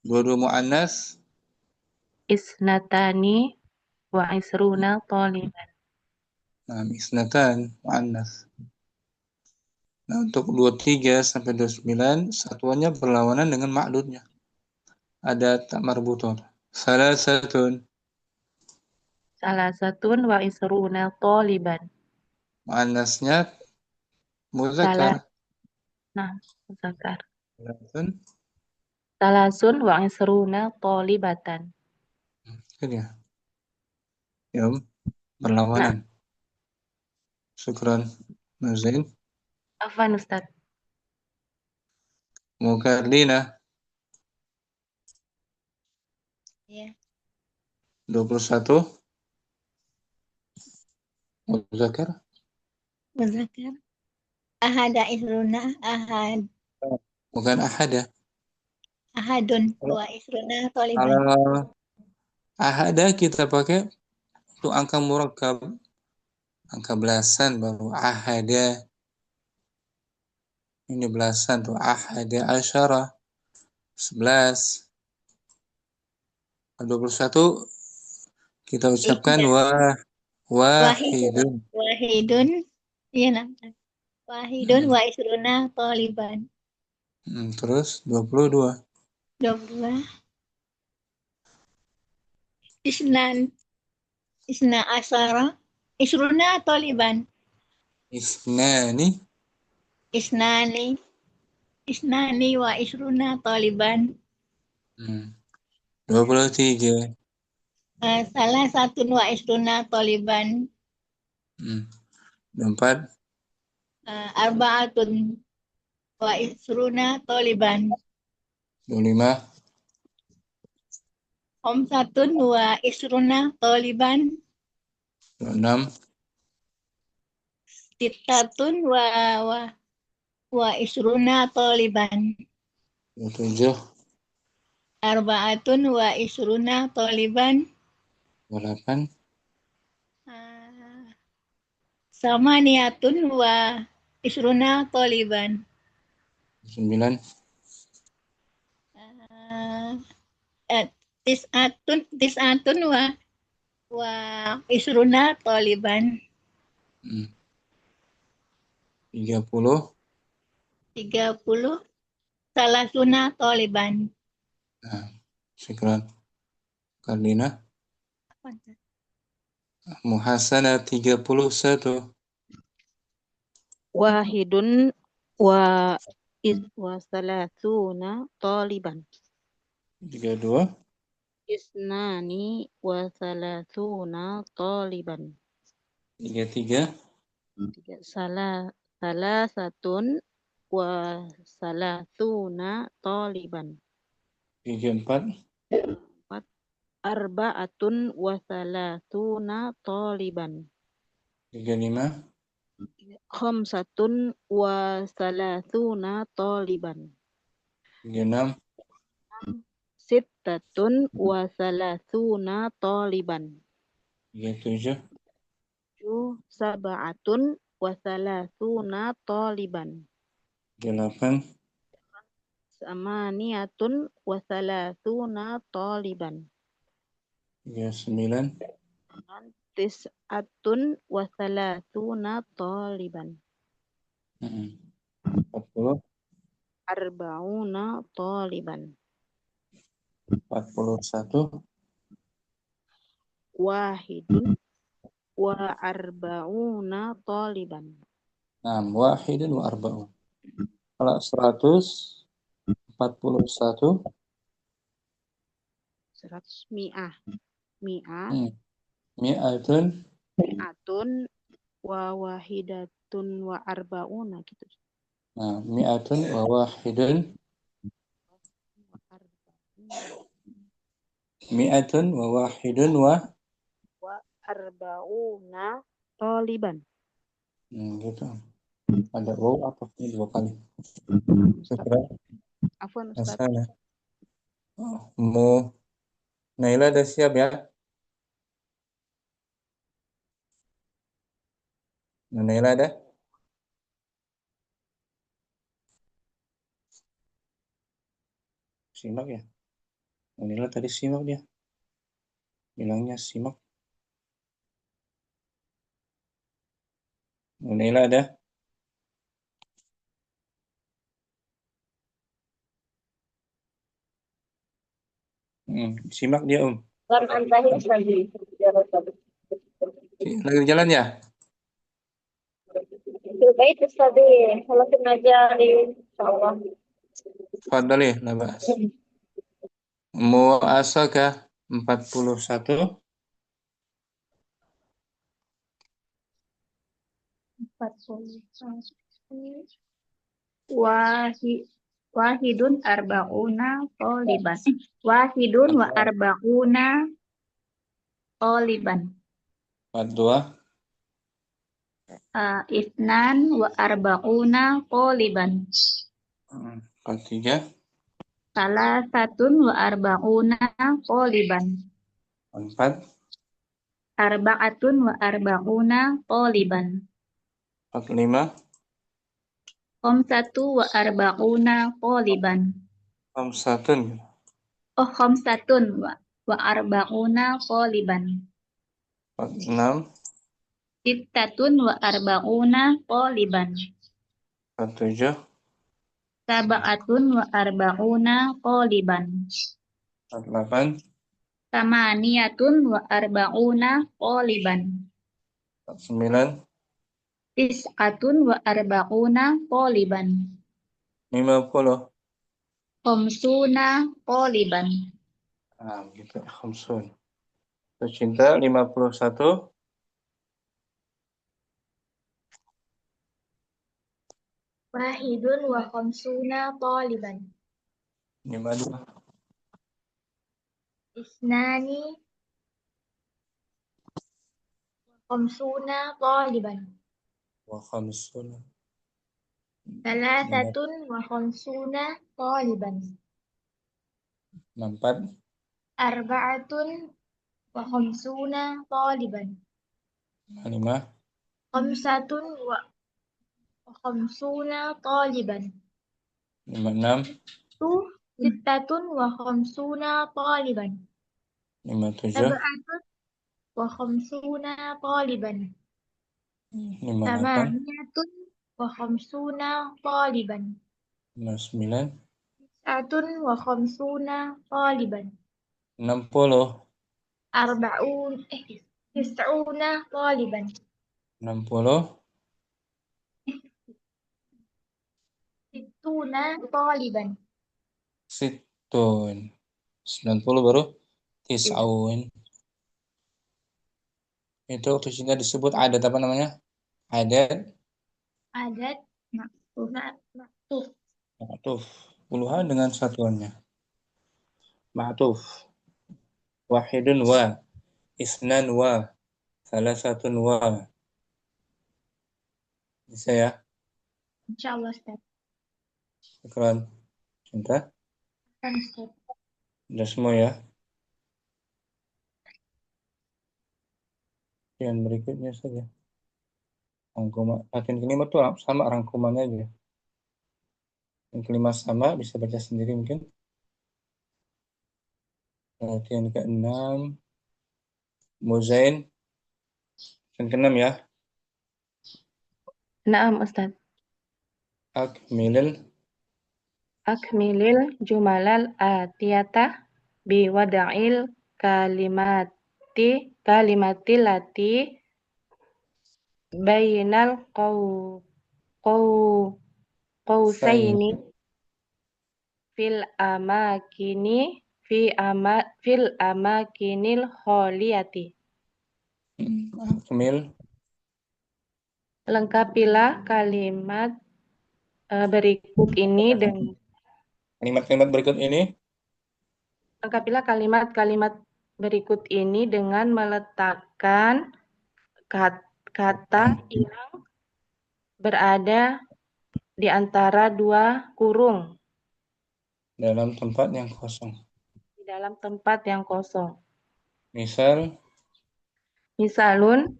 Dua-dua muannas Isnatani wa isruna toliban. isnatan muannas. Nah, untuk 23 sampai 29 satuannya berlawanan dengan ma'dudnya. Ada tak marbutun. Salah satun Wa isruna toliban. muannasnya muzakkar. Nah, muzakkar. Salatun. Salasun wa isruna tolibatan. Itu dia. Ya, berlawanan. Syukran. Nazin. Afwan Ustaz. Mukardina. Ya. 21. Muzakkar. Muzakkar. Ahada isruna ahad. Bukan ahada. Ahadun wa isruna toliban. Kalau ahada kita pakai untuk angka murakkab, angka belasan baru ahada. Ini belasan tuh ahada asyara 11. 21 kita ucapkan wahidun. Wahidun. Iya, nah. Wahidun wa isruna toliban. Terus 22. 22. Isna asyara. Isruna toliban. Isnani. Isnani wa isruna toliban. 23. Salah satu wa isruna toliban. 24. Arba'atun wa isruna toliban. 25. Khamsatun wa isruna toliban. 26. Sittatun wa isruna toliban. 27. Arba'atun wa isruna toliban. 28. Samaniyatun wa isruna toliban. 9. Tis'atun wa isruna toliban. 30. 30 salasuna toliban. Syukran. Kardina. Muhasana 31. Wahidun wa salasuna toliban. 32. Isnani wa thalathuna taliban. 33. Salasatun wa salasuna taliban. 34. Arba'atun wa salasuna taliban. 35. Khamsatun wa salasuna taliban. 36. Sittatun wa salasuna taliban. 37. Sab'atun wa salasuna taliban. 38. Samaniyatun wa salasuna taliban. 39. Tis'atun wa salasuna taliban. 40. Arba'una taliban. 41. Wahidun wa arba'una taliban. Wahidun wa arba'un. Kalau 141. 100 mi'ah. Mi'ah. Mi'atun. Mi'atun wa wahidatun wa arba'una gitu. Mi'atun wa wahidun. Mi'atun wa wahidun wa arba'una taliban. gitu. Ada waw atofnya 2 kali. Afwan Ustaz. Asana. Naila udah siap ya? Naila ada? Simak ya? Naila tadi simak dia. Bilangnya simak. Naila ada? Simak dia Lagi jalan ya? Baik, Ustaz. Kalau sengaja insyaallah. Fadali, labas. Mu'asakah 41. 41. Wahidun arba'una taliban. Wahidun wa arba'una taliban. 42. Isnan wa arba'una taliban. 43. Salasatun wa arba'una taliban. 4. Arba'atun wa arba'una taliban. 45. Khamsatu wa arba'una taliban. Khamsatun. Khamsatun wa arba'una taliban. 46. Sittatun wa arba'una taliban. 47. Sab'atun wa arba'una taliban. 48. Samaniyatun wa arba'una taliban. 49. Tis'atun wa arba'una taliban. 50. Khamsuna taliban. Gitu. Khamsun. Tercinta 51. Wahidun wa khamsuna taliban. 52. Isnani wa khamsuna taliban. Wa khamsun. Salasatun wa khamsuna taliban. 64. Arba'atun wa khamsuna taliban. 5. Khamsatun wa khamsuna taliban. 56. Sittatun wa khamsuna taliban. 57. Sab'atun wa khamsuna taliban. 58. Samaniyatun wa khamsuna taliban. 59. Tis'atun wa khamsuna taliban. 60. Tis'una taliban. 60. Sittuna taliban. Situn. 90 baru tis'aun. Itu tulisnya disebut adat apa namanya? Adat Adat maktuf. ma'tuf. Puluhan dengan satuannya. Ma'tuf. Wahidun wa. Isnan wa. Salasatun wa. Bisa ya? Insya Allah, Ustaz. Syukran. Cinta? Kan, Ustaz. Udah semua ya? Yang berikutnya saja. Rangkuman. Latihan kelima tuh sama rangkumannya aja. Yang kelima sama, bisa baca sendiri mungkin. Latihan ke-6. Muzain. Yang ke-6 ya. Naam Ustaz. Akmilil. Akmilil jumalal atiyata biwada'il kalimati lati bainal qaw qausaini fil amakinil kholiyati. Akmil. Lengkapilah kalimat berikut ini dengan Kalimat-kalimat berikut ini. Lengkapilah kalimat-kalimat berikut ini dengan meletakkan kata yang berada di antara dua kurung Dalam tempat yang kosong. di dalam tempat yang kosong. Misal. Misalun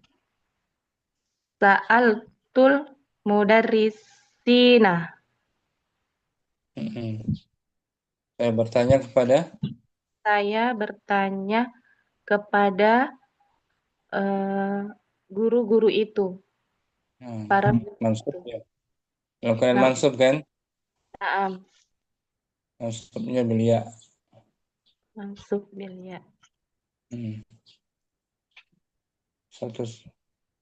sa'altul mudarrisina. Saya bertanya kepada guru-guru itu. Para mansub ya. Kalau kalian Nah. mansub kan? Naam. Mansubnya belia. Mansub belia. Satu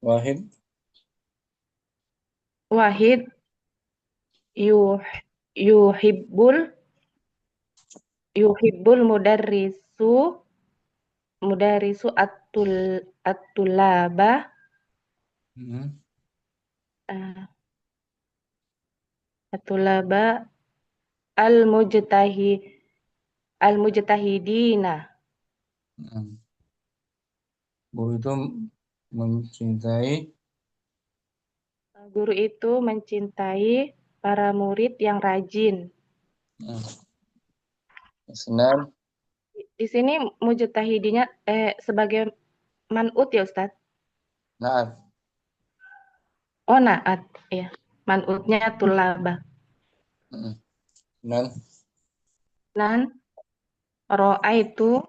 wahid. Wahid yuhibbul mudarrisu at-tulaba at-tulaba al-mujtahidina. Guru itu mencintai para murid yang rajin. Senang. Di sini mujtahidinya sebagai man'ut ya Ustaz? Naat. Oh naat ya. Man'utnya tulaba. Nan ro'aitu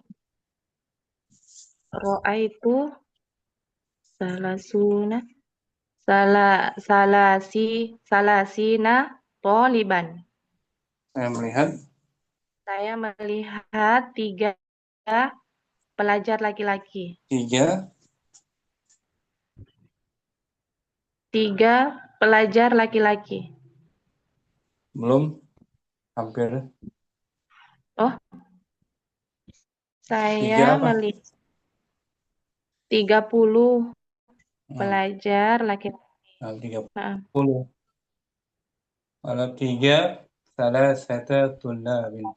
salasina toliban. Saya melihat 3 pelajar laki-laki. 3 pelajar laki-laki. Belum. Hampir. Oh. Saya melihat 30 pelajar laki-laki. 30. Kalau 3 salah satu tulabin.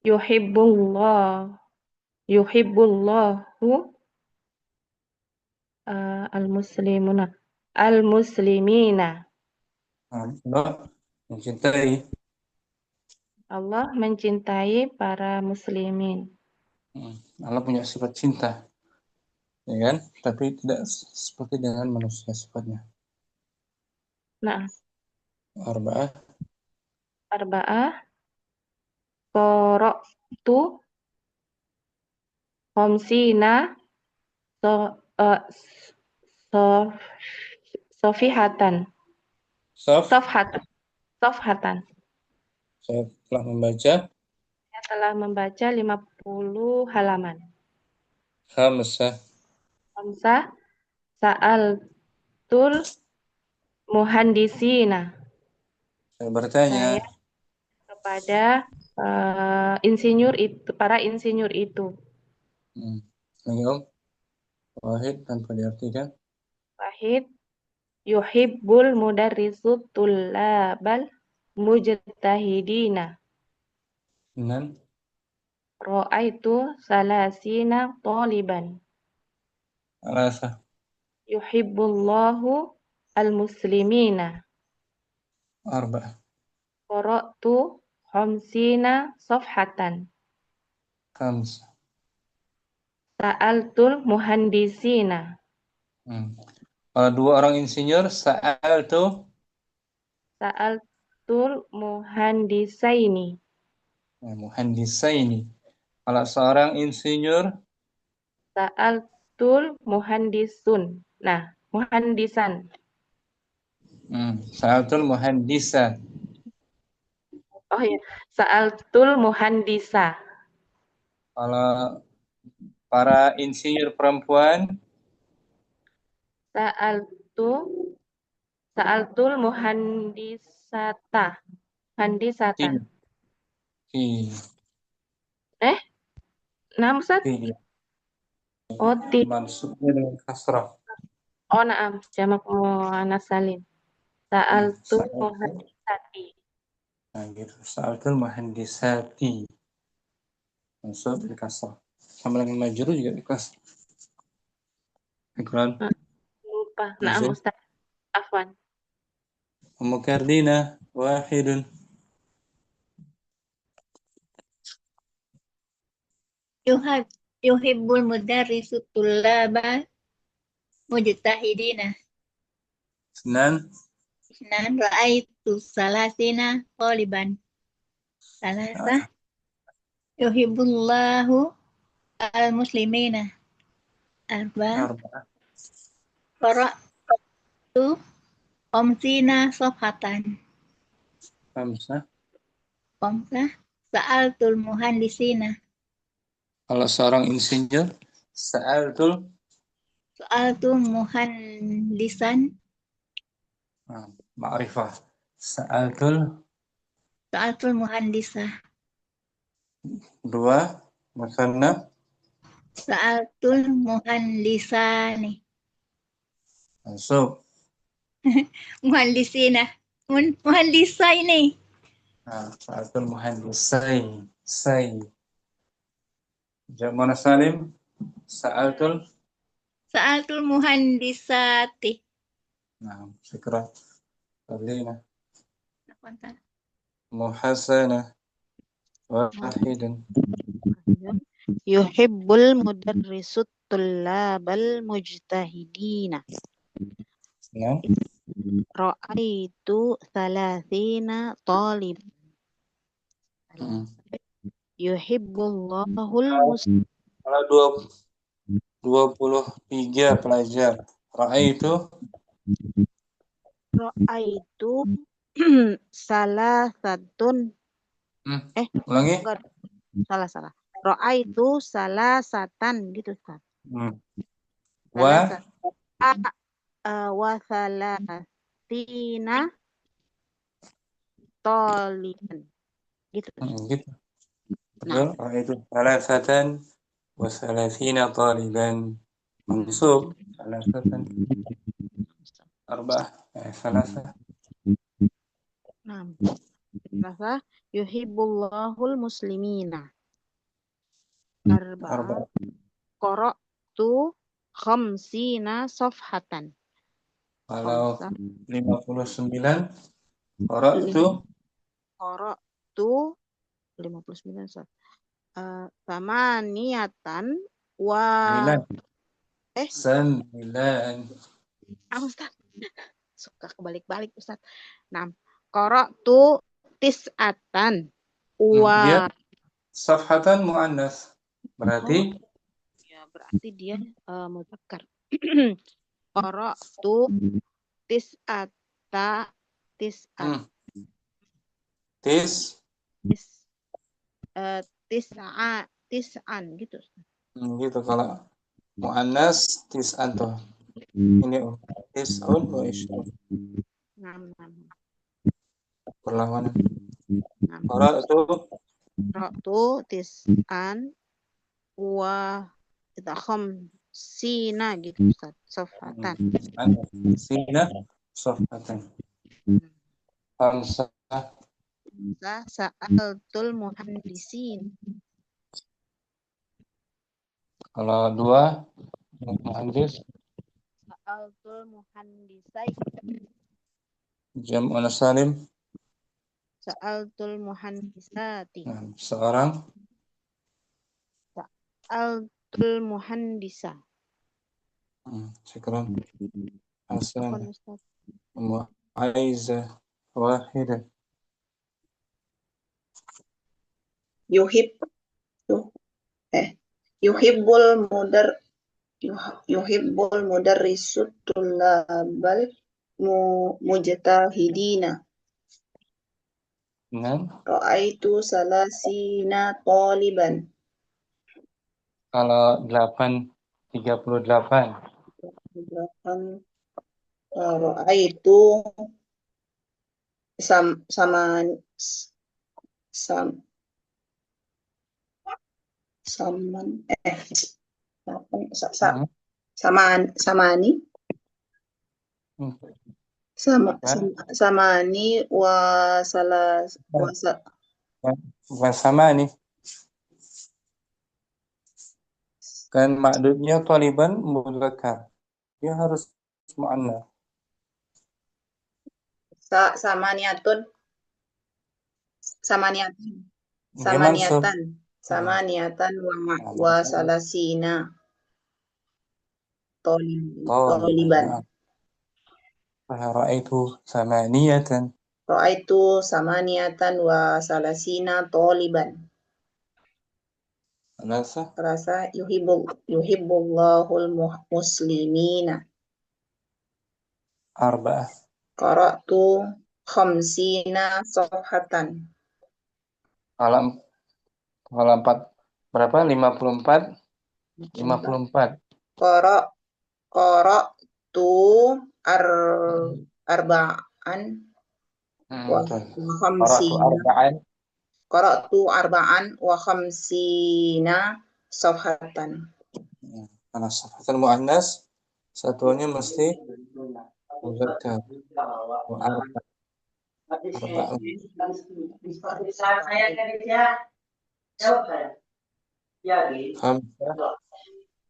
Yuhibbullahu al-muslimina. Allah mencintai para muslimin. Allah punya sifat cinta. Ya kan? Tapi tidak seperti dengan manusia sifatnya. Nah. Arba'ah. Qara'tu khamsina sofihatan. Sofhatan. Saya telah membaca 50 halaman. Khamsah. Sa'altul muhandisina. Saya bertanya kepada insinyur itu, para insinyur itu. Lagi Om. Wahid tanpa diartikan. Wahid, yuhibbul mudarrisu tullabal mujtahidina. Nan. Ra'aitu salasina taliban. Rasa. Yuhibbullahu al-muslimina. Arba. Qara'tu khamsina safhatan. Khams. Sa'altul muhandisina. Kalau dua orang insinyur, sa'altu Sa'altul muhandisaini. muhandisaini. Kalau seorang insinyur, Sa'altul muhandisun. Nah, muhandisan. sa'altul muhandisa. Oh ya, sa'altul muhandisa. Kalau para insinyur perempuan, Sa'altul muhandisata. Handisatan. Nah, Ustaz? Oh, maksudnya dengan kasrah. Oh, na'am. Jamak muannas salim. Sa'altul muhandisati. Nah, gitu. Sa'altul muhandisati. Maksud dengan kasrah. Sama dengan majrur juga di kasrah. Iklan. Lupa. Na'am, Ustaz. Afwan. Ummu Kardina, wahidun. Yuhibbul mudarrisu tullaba mujtahidina. Senan. Ra'aitu salasina taliban. Salasa. Yuhibbullahu al-muslimina. Arba. Qara'tu khamsina safhatan. Khamsah. Sa'altul muhandisina. Kalau seorang insinyur, sa'altul muhandisan. ma'rifah. Sa'altul muhandisah. dua, musanna. Sa'altul muhandisani. Mansub. Muhandisina. Muhandisa ini. Sa'altul muhandisain. Jamak salim. Sa'altul muhandisati. syukran. Fadlina. Muhasana. Wahidun. Yuhibbul mudarrisut tullabal mujtahidina. Ya. Ra'aitu salasina talib. Yuhibbullahul muslim. Kalau 23 pelajar. Ra'aitu salasatun. ulangi. Salah. Ra'aitu salasatan gitu kan. Wa salasina taliban. Gitu. Gitu. Betul. Ra'aitu salasatan wa salasina taliban. Mansub. Salasatan. Arba'ah. Salasah. Salasah. Yuhibbullahul muslimina. Arba'ah. Qara'tu khamsina safhatan. Kalau 59 qara'tu 59 samaniatan wa 9. Ustaz. Suka kebalik-balik Ustaz. 6. Qara'tu tis'atan wa safhatan muannas. Berarti berarti dia mudzakkar. Qara'tu tis'an gitu. Gitu kalau muannas tis'an tuh. Ini tis'un wa ishrun. Perlawanan. Qara'tu Qara'tu tis'an wa kita khamsina gitu Ustaz. Sofatan. sina safhatan. Khamsah Sa'altul muhandisin. kalau dua muhandis Sa'altul muhandisai. jam'un salim. Sa'altul muhandisati. Nah, seorang Sa'altul muhandisa. syukran hasan Afwan Ustaz. mu'aiza wahida Yuhib yuhibbul mudar yuhibbul mudarrisut tullabal mujtahidina. enam Ra'aitu salasina taliban. kalau 38 Ra'aitu saman samani samani wa salas bukan sama nih kan makdudnya taliban mudzakkar dia harus muannas samaniatun wa salasina taliban. Ra'aitu samaniyatan Ra'aitu samaniatan wa salasina taliban. Rasa yuhibbullahul muslimina. arba'ah Qara'tu khamsina safhatan. kalau 4 berapa 54 Qara'tu arba'an wa khamsina. Qara'tu arba'an wa khamsina safhatan. Karena safhatan muannas satuannya mesti mudzakkar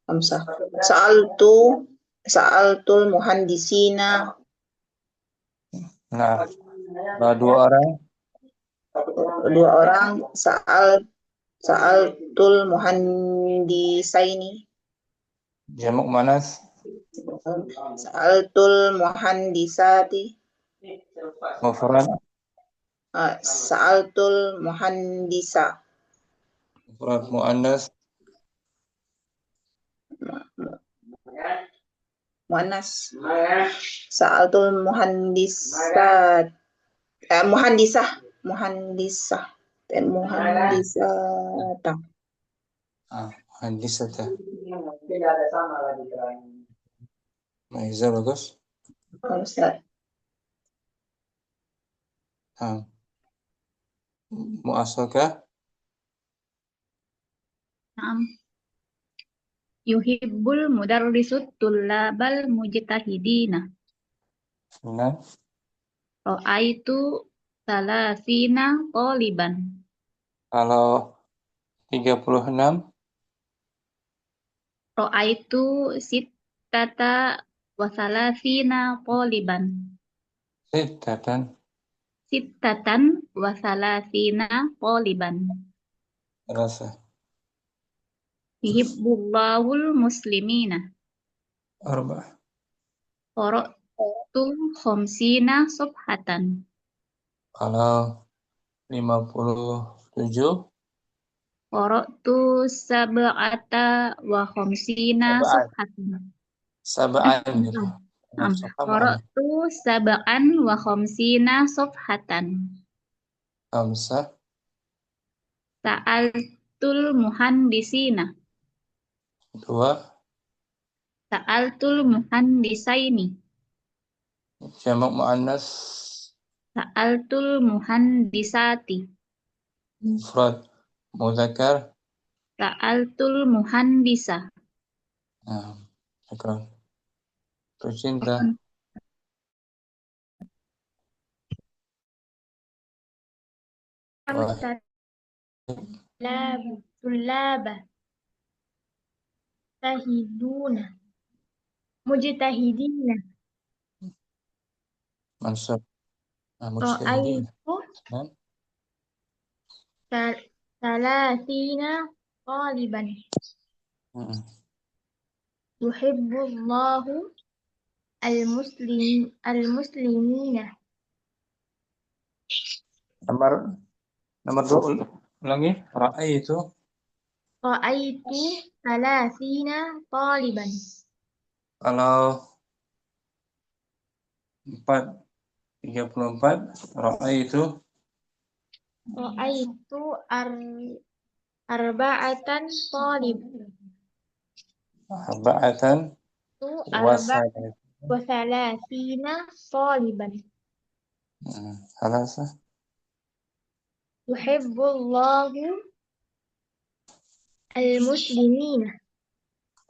Khamsah. Sa'altul muhandisina. Nah, kalau dua orang sa'altul muhandisaini. jamak muannas Sa'altul muhandisati. mufrad Sa'altul muhandisa. mufrad muannas Sa'altul muhandisat. Muhandisah. Dan muhandisata. muhandisata Maiza bagus Ustaz. mu'asaka Yuhibbul mudarrisut tullabal mujtahidina. nah Ra'aitu salasina taliban. kalau 36 Ra'aitu sittata wa salasina taliban. Sittatan wa salasina taliban. rasa Yuhibbullahul muslimina. arba'ah Qara'tu khamsina safhatan. kalau 57 Qara'tu sab'ata wa khamsina safhatan. sab'an gitu. Qara'tu sab'an wa khamsina safhatan. Khamsah Sa'altul muhandisina. 2 Sa'altul muhandisaini. jamak muannas Sa'altul muhandisati. mufrad, mudzakkar. Sa'altul muhandisa. Nah, syukran. Terus cinta. Wah, Tulaba. Tahiduna. Mujtahidina. mansub. Nah, mujtahidin. Ra'aitu Nah, Salatina taliban. mm. Yuhibbullahu al-muslimina. Nomor 2 ulangi. Ra'aitu. Ra'aitu Salatina taliban. Kalau 34 ra'aitu. Ra'aitu arba'atan talib. Arba'atan Tu wasalat. wa thalathina taliban. Halasa. Yuhibbullahu al-muslimina.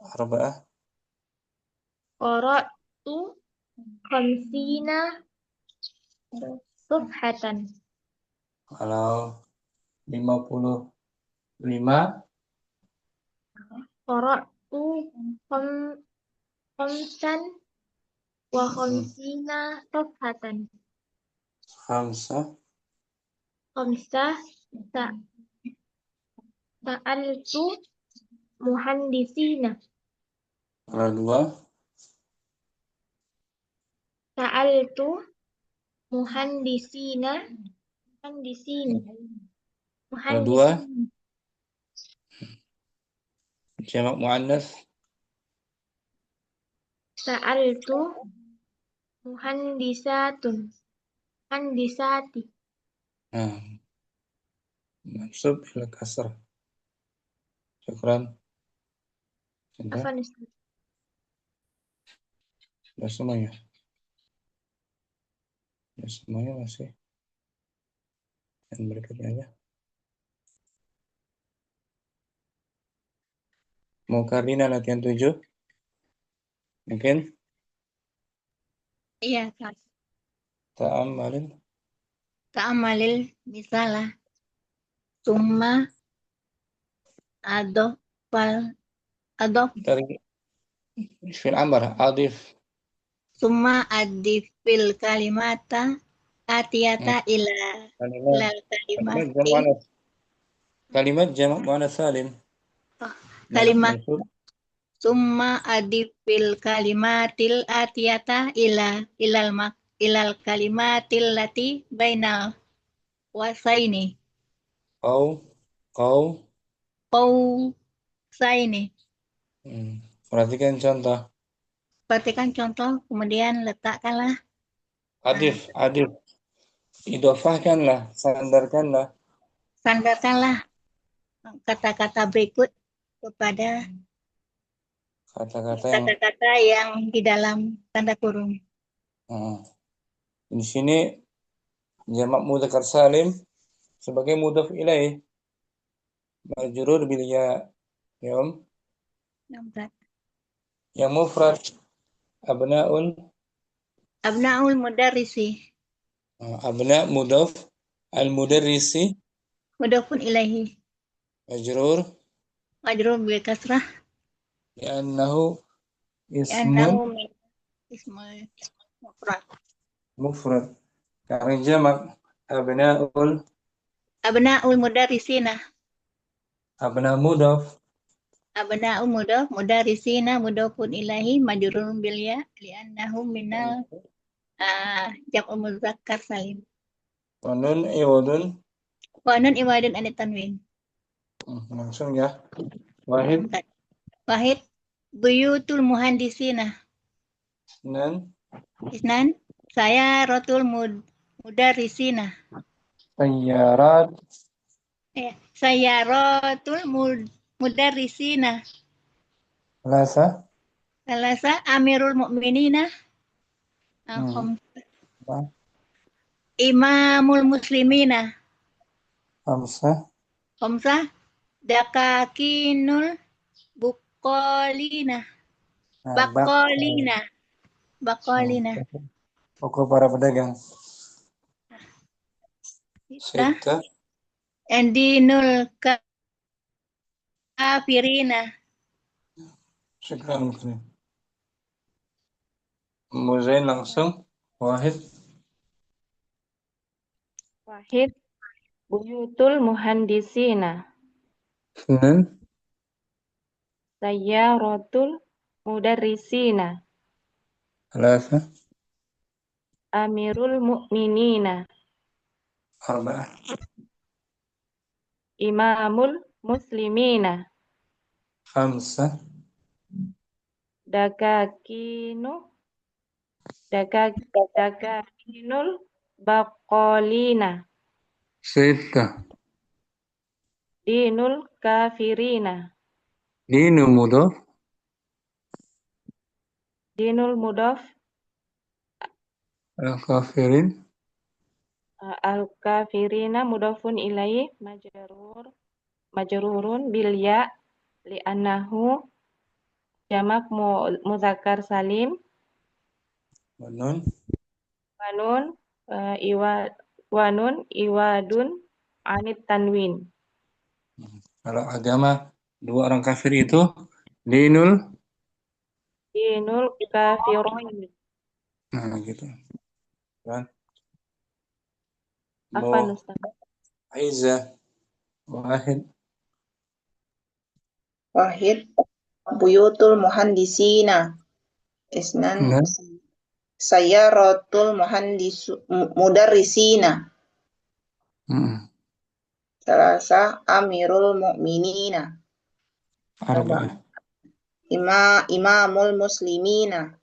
Arba'ah. Qara'tu khamsina sufhatan. Kalau 55 Qara'tu khamsan wa khamsina sufhatan. khamsah. Khamsah sa'altu muhandisina. Kalau 2 Sa'altu muhandisina. Kalau 2 jamak muannas. Sa'altu muhandisati. Nah, mansub ila kasrah. Syukran. Cinta. Afan Ustaz. Ya semuanya. Ya semuanya masih. Yang berikutnya aja. Mau Karina latihan 7? Mungkin? Iya, Kak. Ta'amalin. Ta'amalil misalah. Summa adof Dari fil amr. Adif. summa adifil kalimata atiyata ilal Kalimat kalimati jamak muannas. Kalimat jamak muannas salim. kalimat Mansub. summa adifil kalimatil atiyata ilal kalimatil lati bainal wasaini Kau. qausaini. Perhatikan contoh. Perhatikan contoh, kemudian letakkanlah Adif. Idofahkanlah, sandarkanlah. sandarkanlah kata-kata berikut kepada Kata-kata yang kata-kata yang di dalam tanda kurung. di sini jamak mudzakkar salim sebagai mudhaf ilaih. Majrur bil ya. Yang mufrad Abnaul mudarrisi. abna mudhaf al mudarrisi Mudhafun ilaihi. majrur Bil kasrah. li'annahu Li'annahu ismun min ismul mufrad. mufrad. Karena jamak Abnaul mudarrisina. abna mudhaf Abna'u mudhaf, mudarrisina mudhafun ilaihi majrurun bil ya li'annahu minal jam'u mudzakkar salim. wa nun iwadun. Wa nun iwadun anit tanwin. Langsung ya. Wahid buyutul muhandisina. Isnan saya rotul mudarrisina. Sayyarat. Saya rotul mudarrisina. Salasa amirul mu'minina. Imamul muslimina. خمسة. Khamsah dakakinul bukolina. Bakolina. Bakolina. Toko para pedagang. Sita. Sita. Endinul kafirina. Syukran. Muzain langsung. Wahid. Wahid. Buyutul muhandisina. Ithnan. Sayyaratul mudarrisina. Thalatha. Amirul mu'minina. Arba'ah. Imamul muslimina. Khamsah. Dakakinul baqolina. Sita. Dinul kafirina. Dinu mudhaf. Dinul mudaf. Al-kafirin. Al-kafirina mudafun ilaih majrurun bil ya li'annahu jamak muzakkar salim Wanun. wanun iwadun anit tanwin. Kalau agama dua orang kafir itu dinul. Dinul kafirin. Nah, gitu. Kan? Apa Ustaz? Aiza. Wahid. Wahid. Buyutul muhandisina. Isnan. Nah. Sayyaratul mudarrisina. Salasa amirul mu'minina. Arba'ah. Imamul muslimina.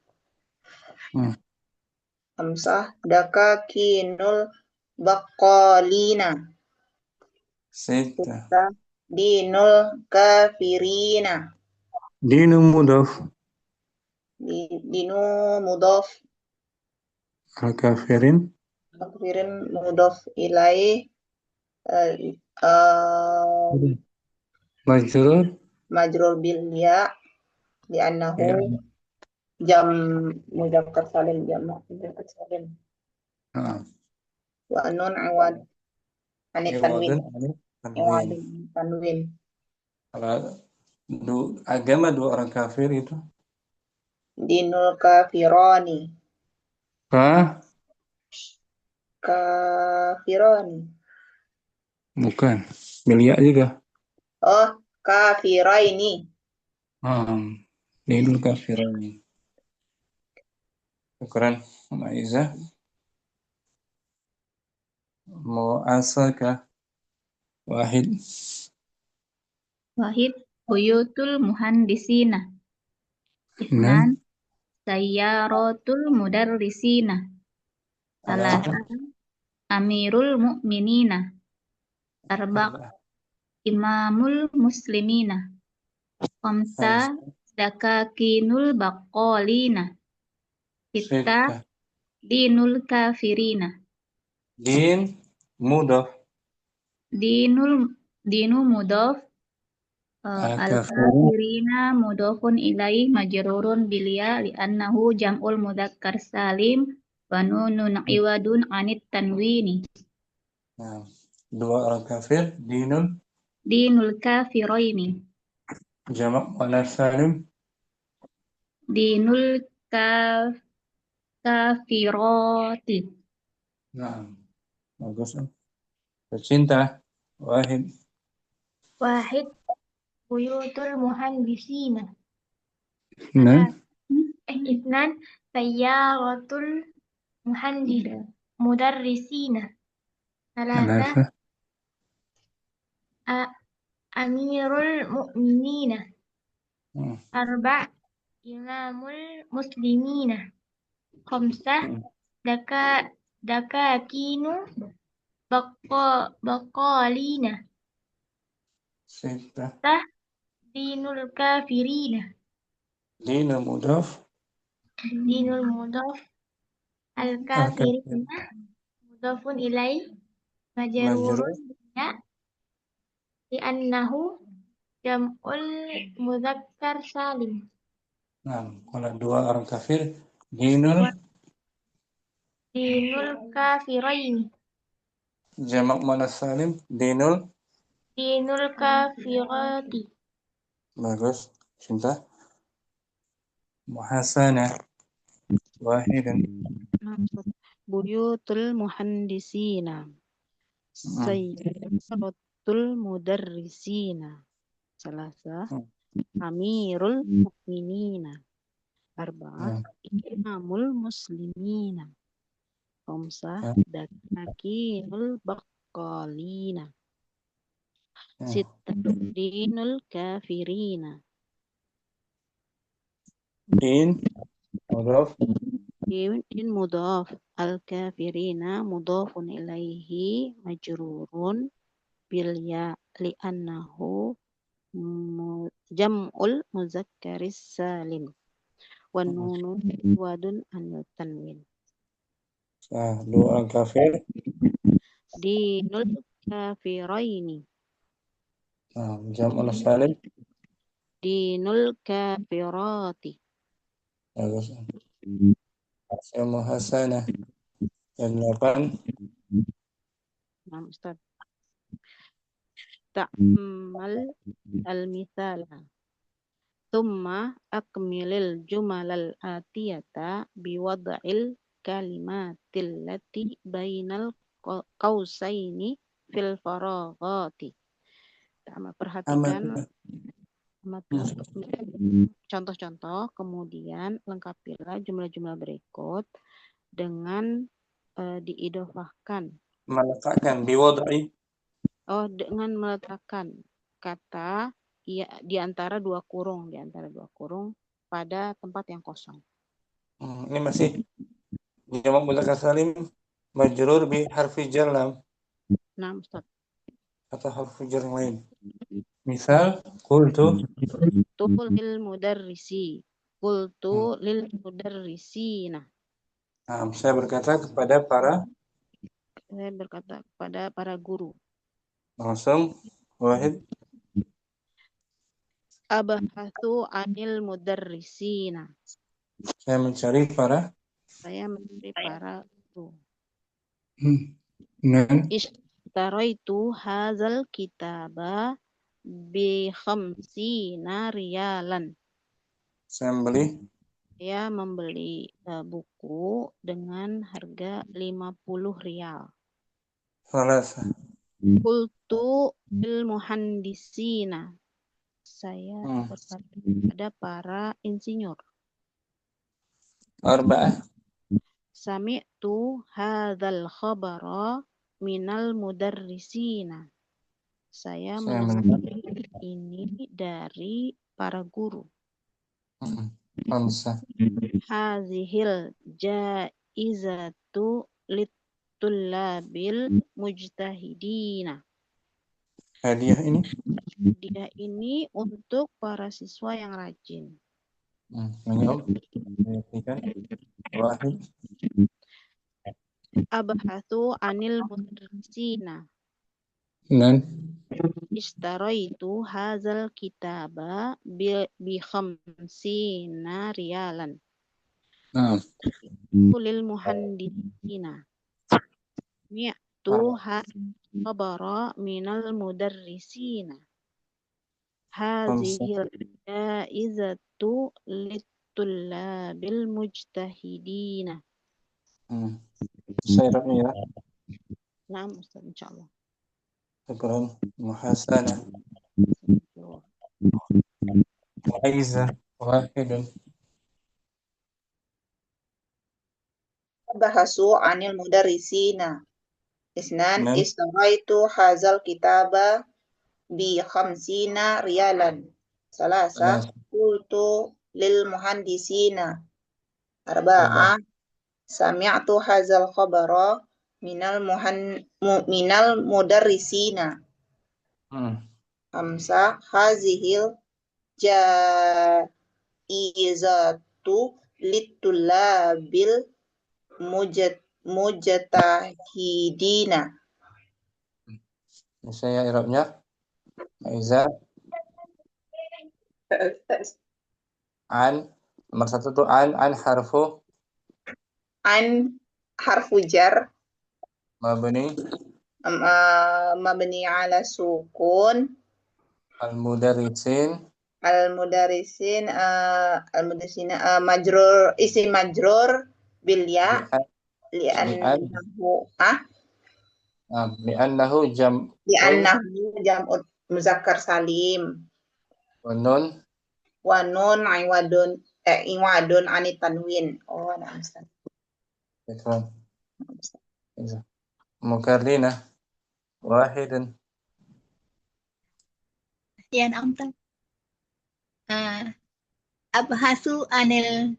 Khamsah dakakinul baqalina. Sita. Dinul kafirina. Dinu mudhaf. Dinu mudhaf. Al-kafirin. Kafirin mudhaf ilaih. Majrur bil ya li'annahu jam mudzakkar salim jamak mudzakkar salim. Wa nun awad anit tanwin. Tanwin. Kalau agama dua orang kafir itu Dinul kafirani. Kafirani. Bukan. Milia juga. Oh, kafiraini. Dinul kafirani. Syukran, Aiza. Mu'asaka. Wahid. Wahid. Buyutul muhandisina. Ithnan. Sayyaratul mudarrisina. Thalatha. Amirul mu'minina. Arba' imamul muslimina. Khamsa dakakinul baqolina. Sita dinul kafirina. Din mudhaf. Dinu mudhaf. Al-kafirina mudhafun ilaih majrurun bilia li'annahu jam'ul mudzakkar salim wa nunun iwadun anit tanwini. Nah, dua orang kafir Dinul kafiraini. Jamak muannas salim. Dinul kafirati. Nah, bagus. Tercinta. Wahid. Wahid. Buyutul muhandisina. Ithnan. Sayyaratul mudarrisina. Thalatha. Amirul mu'minina. Arba' imamul muslimina. Khamsah dakakinu baqalina. Sita. Dinul kafirina. Dinu mudhaf. Dinul mudhaf. Al-kafirina mudhafun ilaih majrurun ya li'annahu jam'ul mudzakkar salim. Nah, kalau dua orang kafir, dinul Dinul kafiraini. jamak muannas salim, dinul Dinul kafirati. bagus. Cinta. Muhasanah. Wahidan. Buyutul muhandisina. Sayyaratul mudarrisina. Salasa. Amirul mu'minina. Arba'ah. Imamul muslimina. Khamsah. Dakinul baqqalina. Sittah. Dinul kafirina. Din mudhaf Din mudhaf. Al-kafirina mudhafun ilaihi majrurun bil ya li'annahu jam'ul muzakkaris salim. Wan nunu wadun anil tanwin. Nah, dua orang kafir. Dinul kafiraini. Nah, jamak muannas salim. Dinul kafirati. Bagus. Muhasanah. Yang 8. Nah, Ustaz. Ta'ammal al-mithala. Thumma akmilil jumalal atiyata biwada'il kalimatil lati bainal qausaini fil faraghati. Perhatikan contoh-contoh, kemudian lengkapilah jumlah-jumlah berikut dengan diidofahkan. Meletakkan biwadai. Dengan meletakkan kata di antara dua kurung pada tempat yang kosong. Ini masih jamak mudzakkar salim majrur bi harfi jar lam. Nah, Ustaz. Atau harfi jar yang lain. Misal qultu lil mudarrisi. Qultu lil mudarrisina. Nah, saya berkata kepada para guru. Langsung Wahid. Abahatsu anil mudarrisina. Saya mencari para guru. Ishtaraitu hazal kitaba bi khamsina riyalan. Saya membeli buku dengan harga 50 rial. Qultu bil muhandisina. Saya berkata kepada para insinyur. Arba'ah. Sami'tu hadzal khabara minal mudarrisina. Saya mendengar ini dari para guru. Hazihil jaizatu littullabil mujtahidina. Hadiah ini untuk para siswa yang rajin. Wahid. Abahatsu anil mudarrisina. Ishtaraitu hazal kitaba bi khamsina riyalan. Lil muhandisina. Mi'tu khabara minal mudarrisina. Hazihil jaizatu littullabil mujtahidina. Saya ya. Nah, Ustaz, insyaallah. Syukran. Muhasanah. Aiza. Wahidun. Bahasu anil mudarrisina. Isnan istaraitu hazal kitaba bi khamsina riyalan. Salasa qultu lil muhandisina. Arba'ah sami'tu hazal khabara minal mudarrisina. Khamsa hazihil jaizatu littullabil mujtahidina. Saya i'rabnya. Aiza, an. Nomor 1 tuh an harfu An harfu jar mabni mabni ala sukun al-mudarrisin al-mudarrisin majrur isim majrur bil ya li'annahu li'annahu jam'un jam'u muzakkar salim wa nun wa nun iwadun anit tanwin. Oh, nah, Ustaz. Ikram. Aiza. Mukarrina wahidun Yan amta. Abhasu anil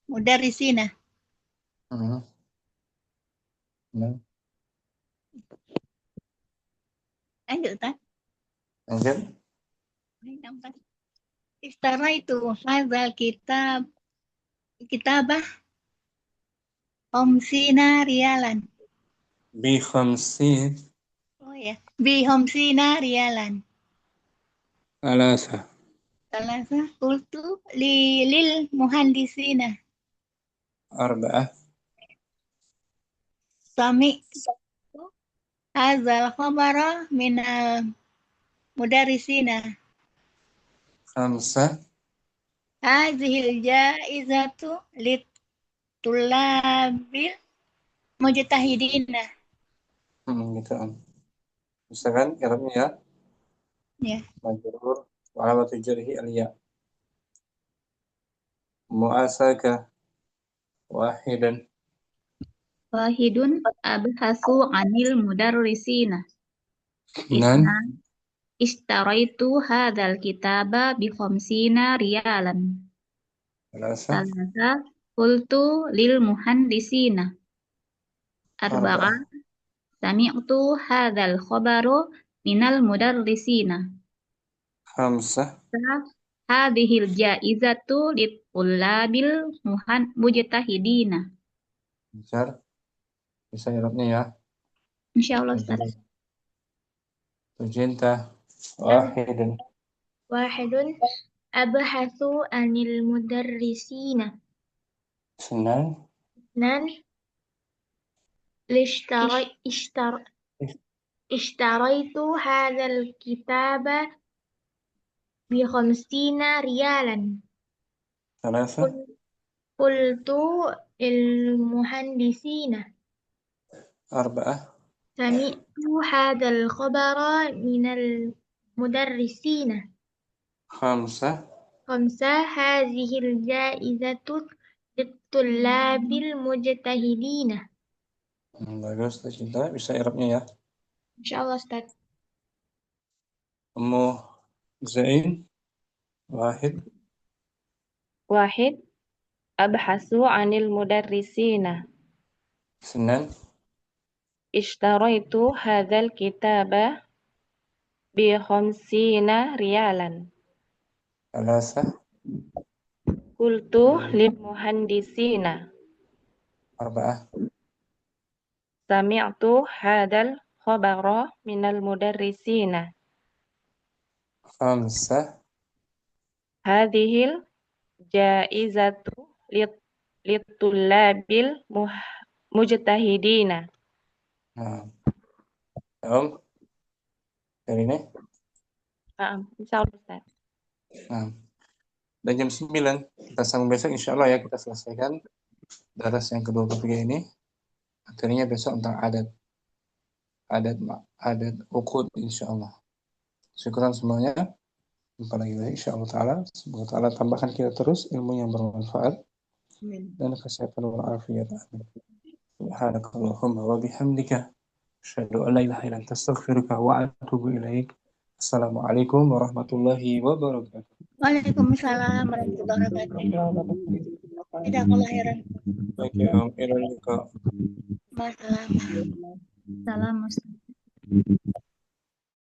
mudarrisina. Nah. Lanjut, Ustaz. Lanjut. Istaraitu hadzal kitabah khamsina rialan. Bi khamsin Oh ya, bi khamsina rialan. alasa. Salasa qultu lil muhandisina. Arba'ah. Sami hadzal khabara minal mudarrisina. Khamsah. Hadhil jaizatu lit tulabil mujtahidina. Gitu. Misalkan irabnya ya. Ya. Majrur wa alamatu jarhi al-ya. Mu'asaka wahidan. Wahidun abhasu anil mudarrisina. Nan. Ishtaraitu hadzal kitaba bi khamsina riyalan. Alasa. Salasa qultu lil muhandisina. Arba'ah sami'tu hadzal khabaru minal mudarrisina. Khamsah. Hadhil jaizatu lit-tullabil mujtahidina. Bisa irabnya ya. Insyaallah Ustaz. Cinta wahidun abhasu anil mudarrisina. Senang. Ishtaraitu hadzal kitaba bi khamsina riyalan. Salasa. Qultu il muhandisina. Arba'ah. Sami'tu hadzal khabara minal mudarrisina. Khamsah. Hadhil jaizatu lit-tullabil mujtahidina. Bagus, Cinta. Bisa irabnya ya. Insyaallah Ustaz. Ummu Zain wahid abhasu anil mudarrisina. Senan. Ishtaraitu hadzal kitaba bi khamsina rialan. Alasa. Qultu lil muhandisina. Arba'ah. Sami'tu hadzal khabara minal mudarrisina. Khamsah. Hadhil jaizatu lit-tullabil mujtahidina. Dari ini. Insyaallah Ustaz. Dan jam 9 kita sambung besok insyaallah ya, kita selesaikan daras yang ke-23 ini. Akhirnya besok tentang adat uqud insyaallah. Syukuran semuanya. Jumpa lagi insyaallah taala. Semoga taala tambahkan kita terus ilmu yang bermanfaat dan kesehatan wal afiat. Subhanakallahumma wa bihamdika asyhadu an la ilaha illa anta astaghfiruka wa atubu ilaik. Assalamualaikum warahmatullahi wabarakatuh. Waalaikumsalam warahmatullahi wabarakatuh. Jazakallahu khairan. Baik ya, ila liqa. Masalah. Salam Ustaz.